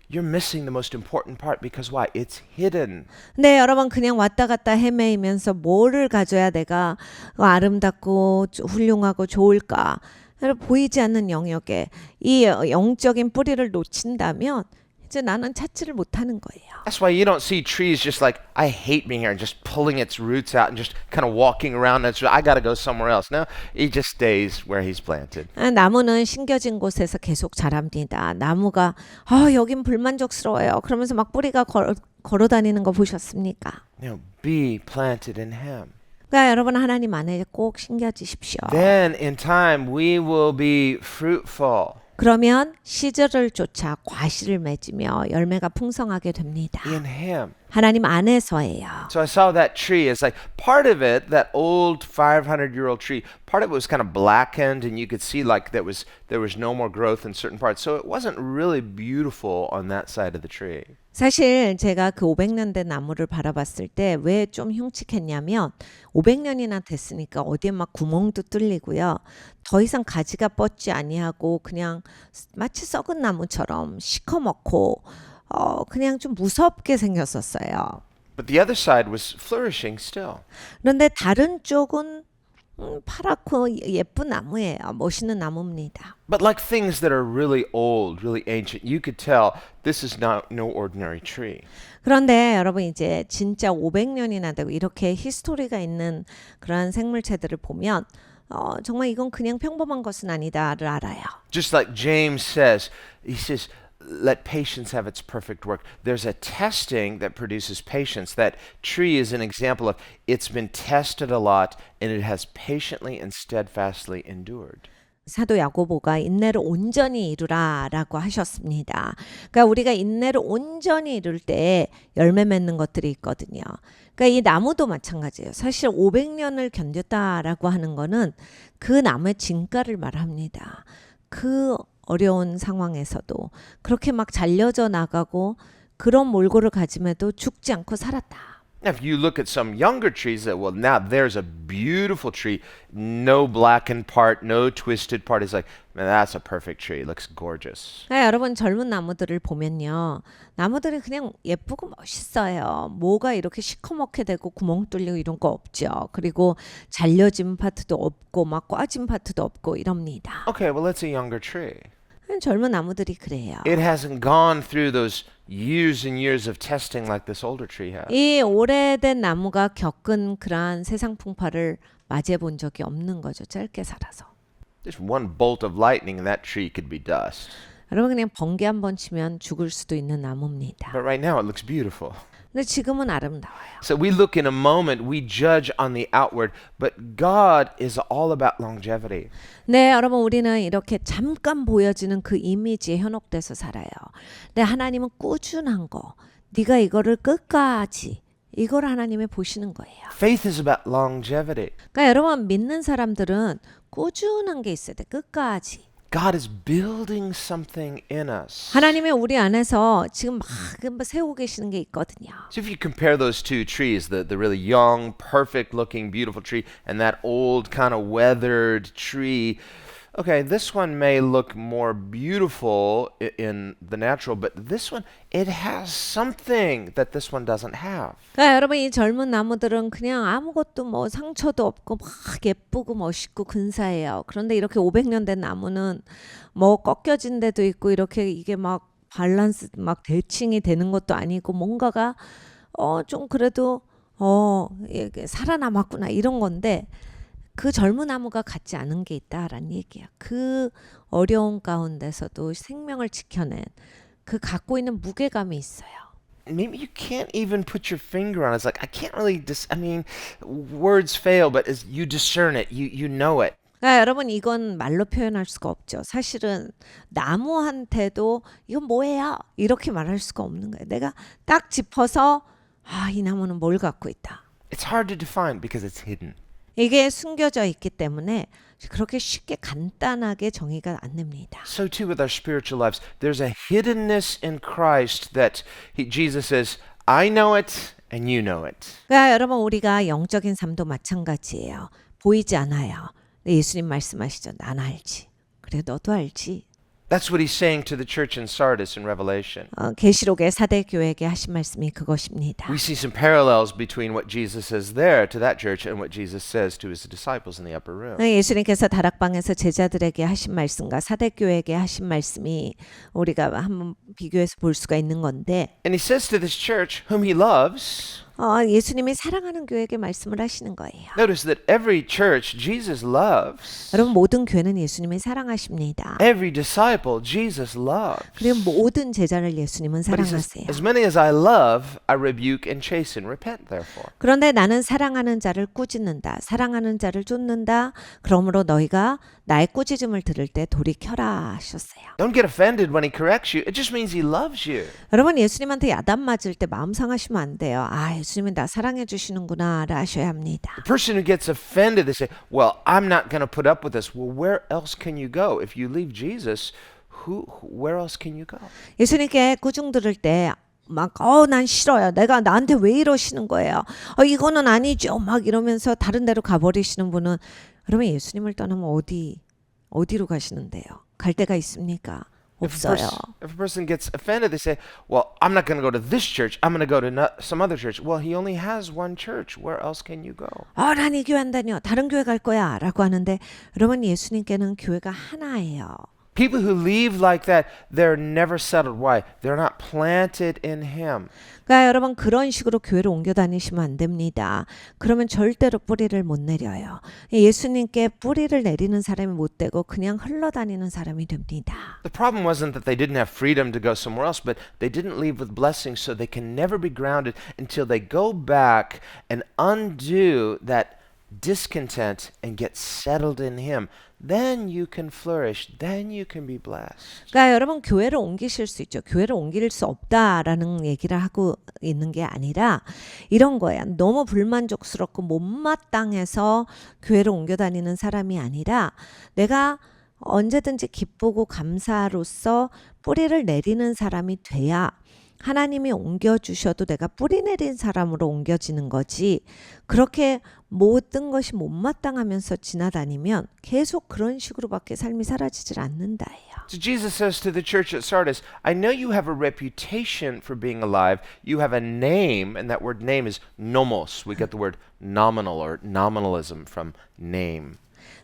You're missing the most important part because why? It's hidden. 근데 여러분 그냥 왔다 갔다 헤매이면서 뭐를 가져야 내가 아름답고 훌륭하고 좋을까? 보이지 않는 영역에 이 영적인 뿌리를 놓친다면 이제 나는 찾지를 못하는 거예요. That's why you don't see trees just like, I hate being here, and just pulling its roots out and just kind of walking around. I got to go somewhere else. No, it just stays where he's planted. 나무는 심겨진 곳에서 계속 자랍니다. 나무가 여긴 불만족스러워요. 그러면서 막 뿌리가 걸어 다니는 거 보셨습니까? Be planted in Him. 그러니까 여러분 하나님 안에 꼭 심겨지십시오. Then in time we will be fruitful. 그러면 시절을 쫓아 과실을 맺으며 열매가 풍성하게 됩니다. In Him. 하나님 안에서예요. So I saw that tree. It's like part of it, that old 500-year-old tree, part of it was kind of blackened, and you could see like there was no more growth in certain parts. So it wasn't really beautiful on that side of the tree. 사실 제가 그 500년 된 나무를 바라봤을 때 왜 좀 흉측했냐면 500년이나 됐으니까 어디에 막 구멍도 뚫리고요. 더 이상 가지가 뻗지 아니하고 그냥 마치 썩은 나무처럼 시커멓고 그냥 좀 무섭게 생겼었어요. But the other side was flourishing still. 그런데 다른 쪽은 파랗고 예쁜 나무예요. 멋있는 나무입니다. But like things that are really old, really ancient, you could tell this is not no ordinary tree. 그런데 여러분 이제 진짜 500년이나 되고 이렇게 히스토리가 있는 그러한 생물체들을 보면 정말 이건 그냥 평범한 것은 아니다를 알아요. Just like James says, he says, let patience have its perfect work. There's a testing that produces patience. That tree is an example of it's been tested a lot and it has patiently and steadfastly endured. 사도 야고보가 인내를 온전히 이루라라고 하셨습니다. 그러니까 우리가 인내를 온전히 이룰 때 열매 맺는 것들이 있거든요. 그러니까 이 나무도 마찬가지예요. 사실 500년을 견뎠다라고 하는 거는 그 나무의 진가를 말합니다. 그 어려운 상황에서도 그렇게 막 잘려져 나가고 그런 몰골을 가짐에도 죽지 않고 살았다. Now, if you look at some younger trees, well, now there's a beautiful tree, no blackened part, no twisted part. It's like, man, that's a perfect tree. It looks gorgeous. 여러분 젊은 나무들을 보면요. 나무들이 그냥 예쁘고 멋있어요. 뭐가 이렇게 시커멓게 되고 구멍 뚫리고 이런 거 없죠. 그리고 잘려진 파트도 없고 막 꽈진 파트도 없고 이럽니다. Okay, well, it's a younger tree. 젊은 나무들이 그래요. It hasn't gone through those years and years of testing like this older tree had. 이 오래된 나무가 겪은 그러한 세상 풍파를 맞이해 본 적이 없는 거죠. 짧게 살아서. Just one bolt of lightning and that tree could be dust. 여러분 그냥 번개 한 번 치면 죽을 수도 있는 나무입니다. But right now it looks beautiful. 근데 지금은 아름다워요. So we look in a moment, we judge on the outward, but God is all about longevity. 네, 여러분 우리는 이렇게 잠깐 보여지는 그 이미지에 현혹돼서 살아요. 근데 하나님은 꾸준한 거, 네가 이거를 끝까지 이걸 하나님이 보시는 거예요. Faith is about longevity. 그러니까 여러분 믿는 사람들은 꾸준한 게 있어야 돼. 끝까지. God is building something in us. 하나님이 우리 안에서 지금 막 세우고 계시는 게 있거든요. So if you compare those two trees, the really young, perfect looking, beautiful tree, and that old kind of weathered tree, okay, this one may look more beautiful in the natural, but this one, it has something that this one doesn't have. 그러니까 여러분 이 젊은 나무들은 그냥 아무것도 뭐 상처도 없고 막 예쁘고 멋있고 근사해요. 그런데 이렇게 500년 된 나무는 뭐 꺾여진 데도 있고 이렇게 이게 막 밸런스 막 대칭이 되는 것도 아니고 뭔가가 좀 그래도 이게 살아남았구나 이런 건데 그 젊은 나무가 갖지 않은 게 있다라는 얘기야. 그 어려운 가운데서도 생명을 지켜낸 그 갖고 있는 무게감이 있어요. Maybe you can't even put your finger on it. It's like, I can't really, I mean, words fail, but as you discern it, you know it. 그러니까 여러분 이건 말로 표현할 수가 없죠. 사실은 나무한테도 이건 뭐예요? 이렇게 말할 수가 없는 거예요. 내가 딱 짚어서 이 나무는 뭘 갖고 있다. It's hard to define because it's hidden. 이게 숨겨져 있기 때문에 그렇게 쉽게 간단하게 정의가 안 됩니다. So too with our spiritual lives. There's a hiddenness in Christ that Jesus says, I know it and you know it. 그러니까 여러분 우리가 영적인 삶도 마찬가지예요. 보이지 않아요. 근데 예수님 말씀하시죠. 난 알지. 그래 너도 알지. That's what he's saying to the church in Sardis in Revelation. 계시록의 사대 교회에게 하신 말씀이 그것입니다. We see some parallels between what Jesus says there to that church and what Jesus says to his disciples in the upper room. 예수님께서 다락방에서 제자들에게 하신 말씀과 사대 교회에게 하신 말씀이 우리가 한번 비교해서 볼 수가 있는 건데 And he says to this church, whom he loves, 예수님이 사랑하는 교회에게 말씀을 하시는 거예요. notice that every church Jesus loves. 여러분 모든 교회는 예수님이 사랑하십니다. Every disciple Jesus loves. 그리고 모든 제자를 예수님은 But he says, 사랑하세요. as many as I love, I rebuke and chasten. Repent, therefore. 그런데 나는 사랑하는 자를 꾸짖는다. 사랑하는 자를 쫓는다. 그러므로 너희가 나의 꾸짖음을 들을 때 돌이켜라 하셨어요. Don't get offended when he corrects you. It just means he loves you. 여러분 예수님한테 야단 맞을 때 마음 상하시면 안 돼요. 예수님이 나 사랑해 주시는구나 하셔야 합니다. The person who gets offended, they say, well, I'm not going to put up with this. Well, where else can you go? If you leave Jesus, where else can you go? 예수님께 꾸중 들을 때 막 난 싫어요. 나한테 왜 이러시는 거예요? 이거는 아니죠. 막 이러면서 다른 데로 가버리시는 분은 여러분 예수님을 떠나면 어디로 가시는데요? 갈 데가 있습니까? 없어요. If a person gets offended, they say, well, I'm not going to go to this church. I'm going to go to some other church. Well, he only has one church. Where else can you go? 난 이 교회 안 다녀. 다른 교회 갈 거야. 라고 하는데 여러분 예수님께는 교회가 하나예요. People who leave like that, they're never settled. Why? They're not planted in him. 그러니까 여러분 그런 식으로 교회를 옮겨 다니시면 안 됩니다. 그러면 절대로 뿌리를 못 내려요. 예수님께 뿌리를 내리는 사람이 못 되고 그냥 흘러다니는 사람이 됩니다. The problem wasn't that they didn't have freedom to go somewhere else, but they didn't leave with blessings, so they can never be grounded until they go back and undo that discontent and get settled in him. Then you can flourish. Then you can be blessed. 그러니까 여러분 교회를 옮기실 수 있죠. 교회를 옮길 수 없다라는 얘기를 하고 있는 게 아니라 이런 거예요. 너무 불만족스럽고 못마땅해서 교회를 옮겨 다니는 사람이 아니라 내가 언제든지 기쁘고 감사로서 뿌리를 내리는 사람이 돼야 하나님이 옮겨주셔도 내가 뿌리 내린 사람으로 옮겨지는 거지. 그렇게 모든 것이 못마땅하면서 지나다니면 계속 그런 식으로밖에 삶이 사라지질 않는다예요. So Jesus says to the church at Sardis, I know you have a reputation for being alive. You have a name, and that word name is nomos. We get the word nominal or nominalism from name.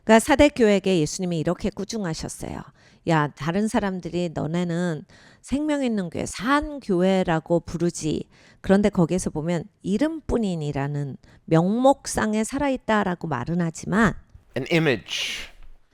그러니까 사대 교회에게 예수님이 이렇게 꾸중하셨어요. 야, 다른 사람들이 너네는 생명 있는 교회, 산 교회라고 부르지. 그런데 거기에서 보면 이름뿐인이라는 명목상에 살아있다라고 말은 하지만 an image,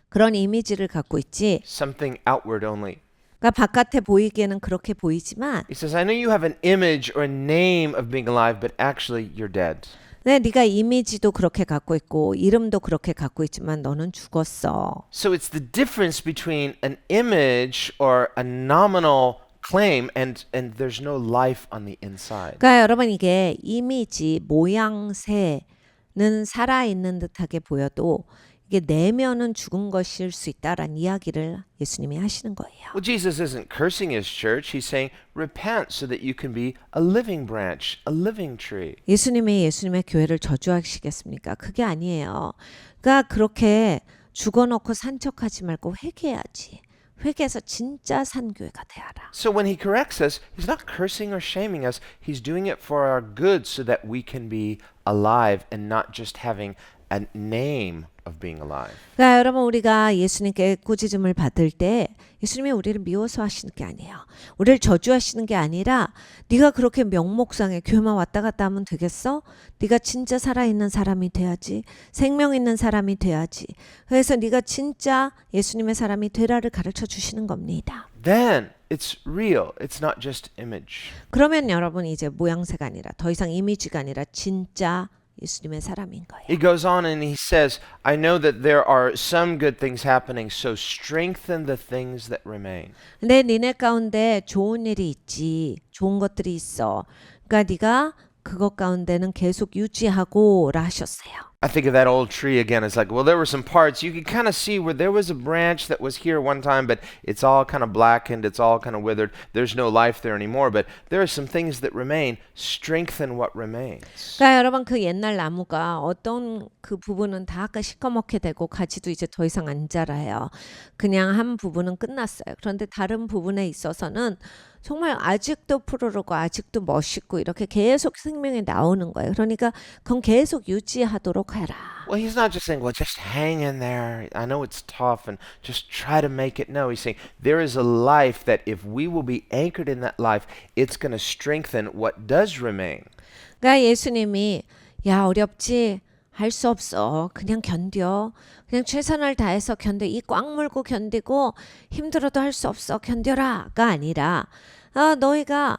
그런 이미지를 갖고 있지. something outward only. 그러니까 바깥에 보이기에는 그렇게 보이지만 He says, I know you have an image or a name of being alive, but actually you're dead. 네, 네가 이미지도 그렇게 갖고 있고 이름도 그렇게 갖고 있지만 너는 죽었어. So it's the difference between an image or a nominal claim and there's no life on the inside. 그러니까 여러분 이게 이미지, 모양새는 살아있는 듯하게 보여도 이게 내면은 죽은 것일 수 있다라는 이야기를 예수님이 하시는 거예요. Well, Jesus isn't cursing his church. He's saying, repent so that you can be a living branch, a living tree. 예수님의 교회를 저주하시겠습니까? 그게 아니에요. 그러니까 그렇게 죽어놓고 산척하지 말고 회개해야지. 회개해서 진짜 산교회가 되어라. So when he corrects us, he's not cursing or shaming us. He's doing it for our good so that we can be alive and not just having a name of being alive. 그러니까 여러분 우리가 예수님께 꾸짖음을 받을 때 예수님이 우리를 미워서 하시는 게 아니에요. 우리를 저주하시는 게 아니라 네가 그렇게 명목상에 교회만 왔다 갔다 하면 되겠어? 네가 진짜 살아있는 사람이 돼야지. 생명 있는 사람이 돼야지. 그래서 네가 진짜 예수님의 사람이 되라를 가르쳐 주시는 겁니다. Then it's real. It's not just image. 그러면 여러분 이제 모양새가 아니라 더 이상 이미지가 아니라 진짜 예수님의 사람인 거예요. He goes on and he says, I know that there are some good things happening, so strengthen the things that remain. 근데 니네 가운데 좋은 일이 있지. 좋은 것들이 있어. 그러니까 네가 그것 가운데는 계속 유지하고라 하셨어요. I think of that old tree again. It's like, well, there were some parts you could kind of see where there was a branch that was here one time, but it's all kind of blackened, it's all kind of withered. There's no life there anymore, but there are some things that remain. Strengthen what remains. 그러니까 여러분 그 옛날 나무가 어떤 그 부분은 다 아까 시커멓게 되고 가지도 이제 더 이상 안 자라요. 그냥 한 부분은 끝났어요. 그런데 다른 부분에 있어서는 정말 아직도 푸르르고 아직도 멋있고 이렇게 계속 생명이 나오는 거예요. 그러니까 그건 계속 유지하도록 해라. Well, he's not just saying, well, just hang in there. I know it's tough and just try to make it. No, he's saying there is a life that if we will be anchored in that life, it's going to strengthen what does remain. 그러니까 예수님이 야 어렵지? 할 수 없어. 그냥 견뎌. 그냥 최선을 다해서 견뎌. 이 꽉 물고 견디고 힘들어도 할 수 없어. 견뎌라가 아니라 너희가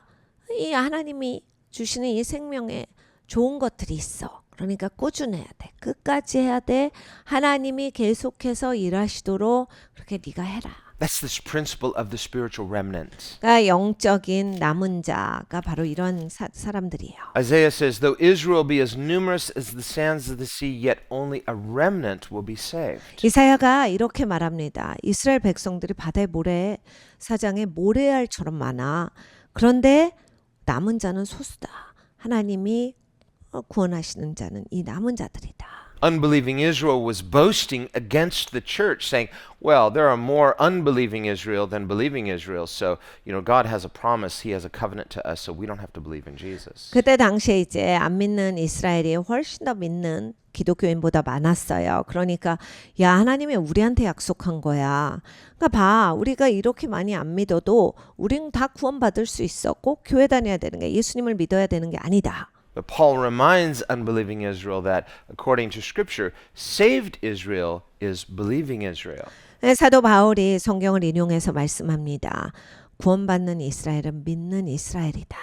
이 하나님이 주시는 이 생명에 좋은 것들이 있어. 그러니까 꾸준해야 돼. 끝까지 해야 돼. 하나님이 계속해서 일하시도록 그렇게 네가 해라. That's this principle of the spiritual remnant. 그러니까 영적인 남은 자가 바로 이런 사람들이에요. Isaiah says, though Israel be as numerous as the sands of the sea, yet only a remnant will be saved. 이사야가 이렇게 말합니다. 이스라엘 백성들이 바다의 모래 사장의 모래알처럼 많아. 그런데 남은 자는 소수다. 하나님이 구원하시는 자는 이 남은 자들이다. Unbelieving Israel was boasting against the church, saying, well, there are more unbelieving Israel than believing Israel. So, God has a promise. He has a covenant to us, so we don't have to believe in Jesus. 그때 당시에 이제 안 믿는 이스라엘이 훨씬 더 믿는 기독교인보다 많았어요. 그러니까 야 하나님이 우리한테 약속한 거야. 그러니까 봐 우리가 이렇게 많이 안 믿어도 우린 다 구원받을 수 있어. 꼭 교회 다녀야 되는 게 예수님을 믿어야 되는 게 아니다. But Paul reminds unbelieving Israel that, according to Scripture, saved Israel is believing Israel. 사도 바울이 성경을 인용해서 말씀합니다. 구원받는 이스라엘은 믿는 이스라엘이다.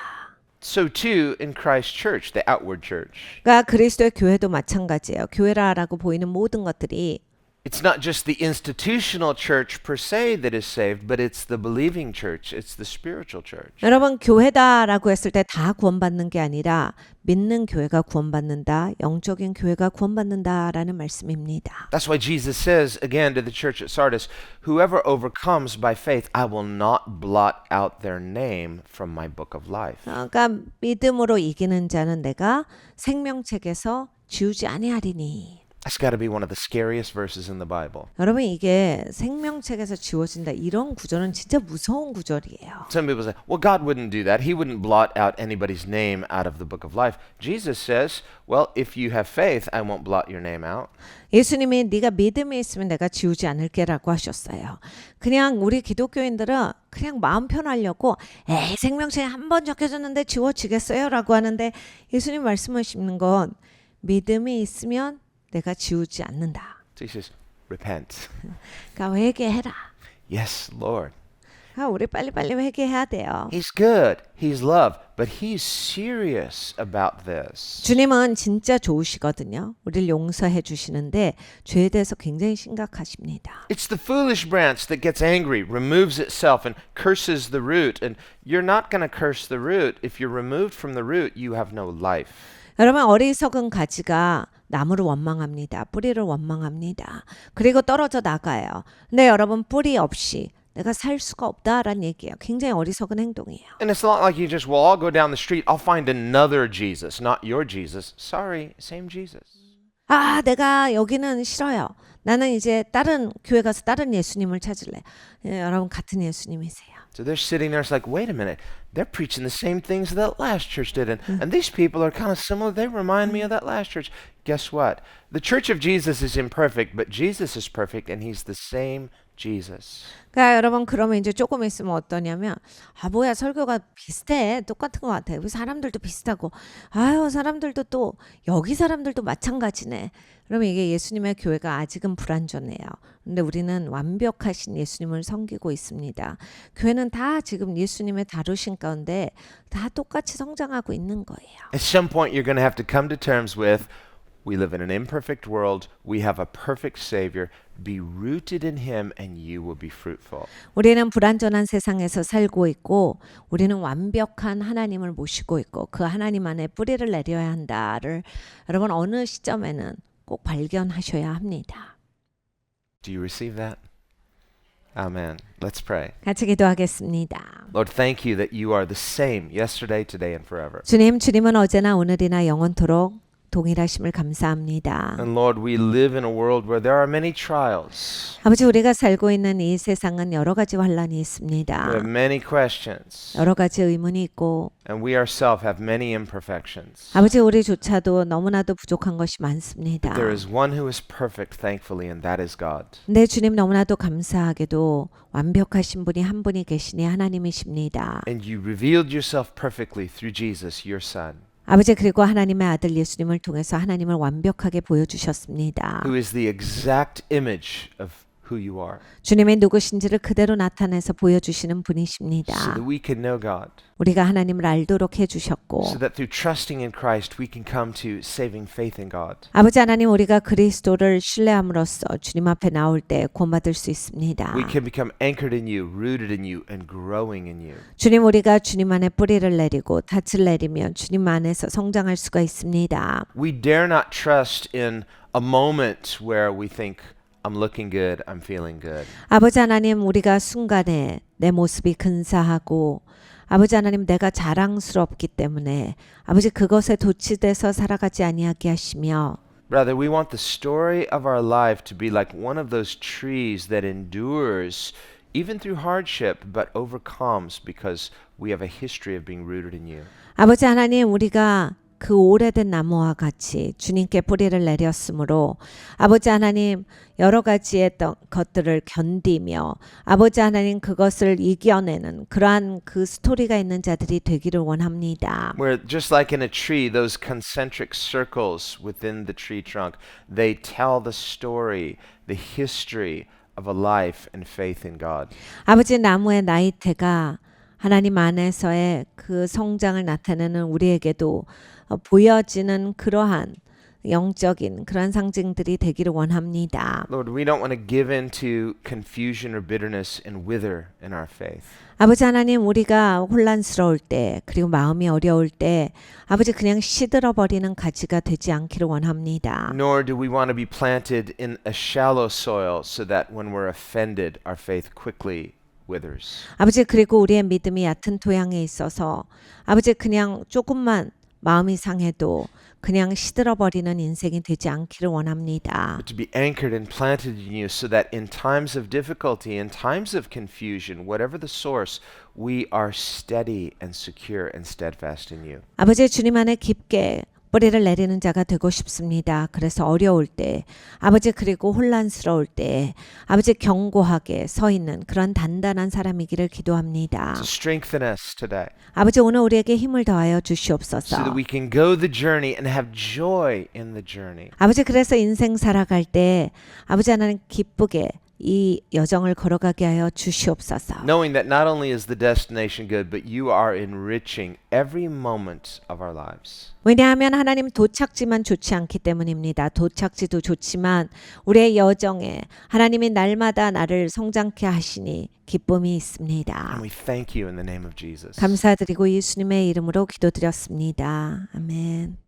So too in Christ's church, the outward church. 그러니까 그리스도의 교회도 마찬가지예요. 교회라고 보이는 모든 것들이 It's not just the institutional church per se that is saved, but it's the believing church. It's the spiritual church. 여러분 교회다라고 했을 때 다 구원받는 게 아니라 믿는 교회가 구원받는다. 영적인 교회가 구원받는다라는 말씀입니다. That's why Jesus says again to the church at Sardis, whoever overcomes by faith, I will not blot out their name from my book of life. 그러니까 믿음으로 이기는 자는 내가 생명책에서 지우지 아니하리니. That's got to be one of the scariest verses in the Bible. 여러분 이게 생명책에서 지워진다 이런 구절은 진짜 무서운 구절이에요. Some people say, well, God wouldn't do that. He wouldn't blot out anybody's name out of the book of life. Jesus says, well, if you have faith, I won't blot your name out. 예수님이 네가 믿음이 있으면 내가 지우지 않을게라고 하셨어요. 그냥 우리 기독교인들은 그냥 마음 편하려고 에이 생명책에 한 번 적혀졌는데 지워지겠어요라고 하는데 예수님 말씀하시는 건 믿음이 있으면 내가 지우지 않는다. So he says, repent. 그러니까 회개해라. Yes, Lord. 우리 빨리빨리 회개해야 돼요. He's good. He's love. But he's serious about this. 주님은 진짜 좋으시거든요. 우리를 용서해 주시는데 죄에 대해서 굉장히 심각하십니다. It's the foolish branch that gets angry, removes itself, and curses the root. And you're not going to curse the root. If you're removed from the root, you have no life. 여러분 어리석은 가지가 나무를 원망합니다. 뿌리를 원망합니다. 그리고 떨어져 나가요. 근데 여러분 뿌리 없이 내가 살 수가 없다라는 얘기예요. 굉장히 어리석은 행동이에요. And it's not like you just, well, I'll go down the street, I'll find another Jesus, not your Jesus. Sorry, same Jesus. 내가 여기는 싫어요. 나는 이제 다른 교회 가서 다른 예수님을 찾을래. 여러분 같은 예수님이세요. So they're sitting there, it's like, wait a minute, they're preaching the same things that last church did. And these people are kind of similar. They remind me of that last church. Guess what? The church of Jesus is imperfect, but Jesus is perfect, and he's the same Jesus. 그러니까 여러분 그러면 이제 조금 있으면 어떠냐면 뭐야 설교가 비슷해. 똑같은 것 같아. 사람들도 비슷하고 사람들도 또 여기 사람들도 마찬가지네. 그러면 이게 예수님의 교회가 아직은 불완전해요. 근데 우리는 완벽하신 예수님을 섬기고 있습니다. 교회는 다 지금 예수님의 다루신 가운데 다 똑같이 성장하고 있는 거예요. At some point, you're going to have to come to terms with, we live in an imperfect world, we have a perfect Savior, be rooted in Him and you will be fruitful. 우리는 불완전한 세상에서 살고 있고 우리는 완벽한 하나님을 모시고 있고 그 하나님 안에 뿌리를 내려야 한다를 여러분 어느 시점에는 꼭 발견하셔야 합니다. Do you receive that? Amen. Let's pray. 같이 기도하겠습니다. Lord, thank you that you are the same yesterday, today, and forever. 주님은 어제나 오늘이나 영원토록 동일하심을 감사합니다. And Lord, we live in a world where there are many trials. 아버지 우리가 살고 있는 이 세상은 여러 가지 환란이 We 있습니다. have many questions. 여러 가지 의문이 있고 And we ourselves have many imperfections. 아버지 우리조차도 너무나도 부족한 것이 많습니다. But there is one who is perfect, thankfully, and that is God. 네 주님 너무나도 감사하게도 완벽하신 분이 한 분이 계시니 하나님이십니다. And you revealed yourself perfectly through Jesus, your Son, 아버지 그리고 하나님의 아들 예수님을 통해서 하나님을 완벽하게 보여주셨습니다. who is the exact image of who you are, 주님의 누구신지를 그대로 나타내서 보여주시는 so 분이십니다. that we can know God, 우리가 하나님을 알도록 해주셨고 so that through trusting in Christ, we can come to saving faith in God. 아버지 하나님 우리가 그리스도를 신뢰함으로써 주님 앞에 나올 때 구원받을 수 있습니다. We can become anchored in you, rooted in you, and growing in you. 주님 우리가 주님 안에 뿌리를 내리고 닻을 내리면 주님 안에서 성장할 수가 있습니다. We dare not trust in a moment where we think, I'm looking good, I'm feeling good. 아버지 하나님 우리가 순간에 내 모습이 근사하고 아버지 하나님 내가 자랑스럽기 때문에 아버지 그것에 도취돼서 살아가지 아니하게 하시며 Rather, we want the story of our life to be like one of those trees that endures even through hardship but overcomes because we have a history of being rooted in you. 아버지 하나님 우리가 그 오래된 나무와 같이 주님께 뿌리를 내렸으므로 아버지 하나님 여러 가지의 것들을 견디며 아버지 하나님 그것을 이겨내는 그러한 그 스토리가 있는 자들이 되기를 원합니다. Where just like in a tree, those concentric circles within the tree trunk, they tell the story, the history of a life and faith in God. 아버지 나무의 나이테가 하나님 안에서의 그 성장을 나타내는 우리에게도 보여지는 그러한 영적인 그런 상징들이 되기를 원합니다. Lord, we don't want to give in to confusion or bitterness and wither in our faith. 아버지 하나님 우리가 혼란스러울 때 그리고 마음이 어려울 때 아버지 그냥 시들어 버리는 가지가 되지 않기를 원합니다. Nor do we want to be planted in a shallow soil so that when we're offended, our faith quickly withers. 아버지 그리고 우리의 믿음이 얕은 토양에 있어서 아버지 그냥 조금만 마음이 상해도 그냥 시들어버리는 인생이 되지 않기를 원합니다. but to be anchored and planted in you so that in times of difficulty, in times of confusion, whatever the source, we are steady and secure and steadfast in you. 아버지 주님 안에 깊게 뿌리를 내리는 자가 되고 싶습니다. 그래서 어려울 때, 아버지 그리고 혼란스러울 때, 아버지 견고하게 서 있는 그런 단단한 사람이기를 기도합니다. So strengthen us today 아버지 오늘 우리에게 힘을 더하여 so 주시옵소서. that we can go the journey and have joy in the journey. 아버지 그래서 인생 살아갈 때 아버지 하나님 기쁘게 이 여정을 걸어가게 하여 주시옵소서. Knowing that not only is the destination good, but you are enriching every moment of our lives. 왜냐하면 하나님 도착지만 좋지 않기 때문입니다. 도착지도 좋지만 우리의 여정에 하나님이 날마다 나를 성장케 하시니 기쁨이 있습니다. And we thank you in the name of Jesus. 감사드리고 예수님의 이름으로 기도드렸습니다. 아멘.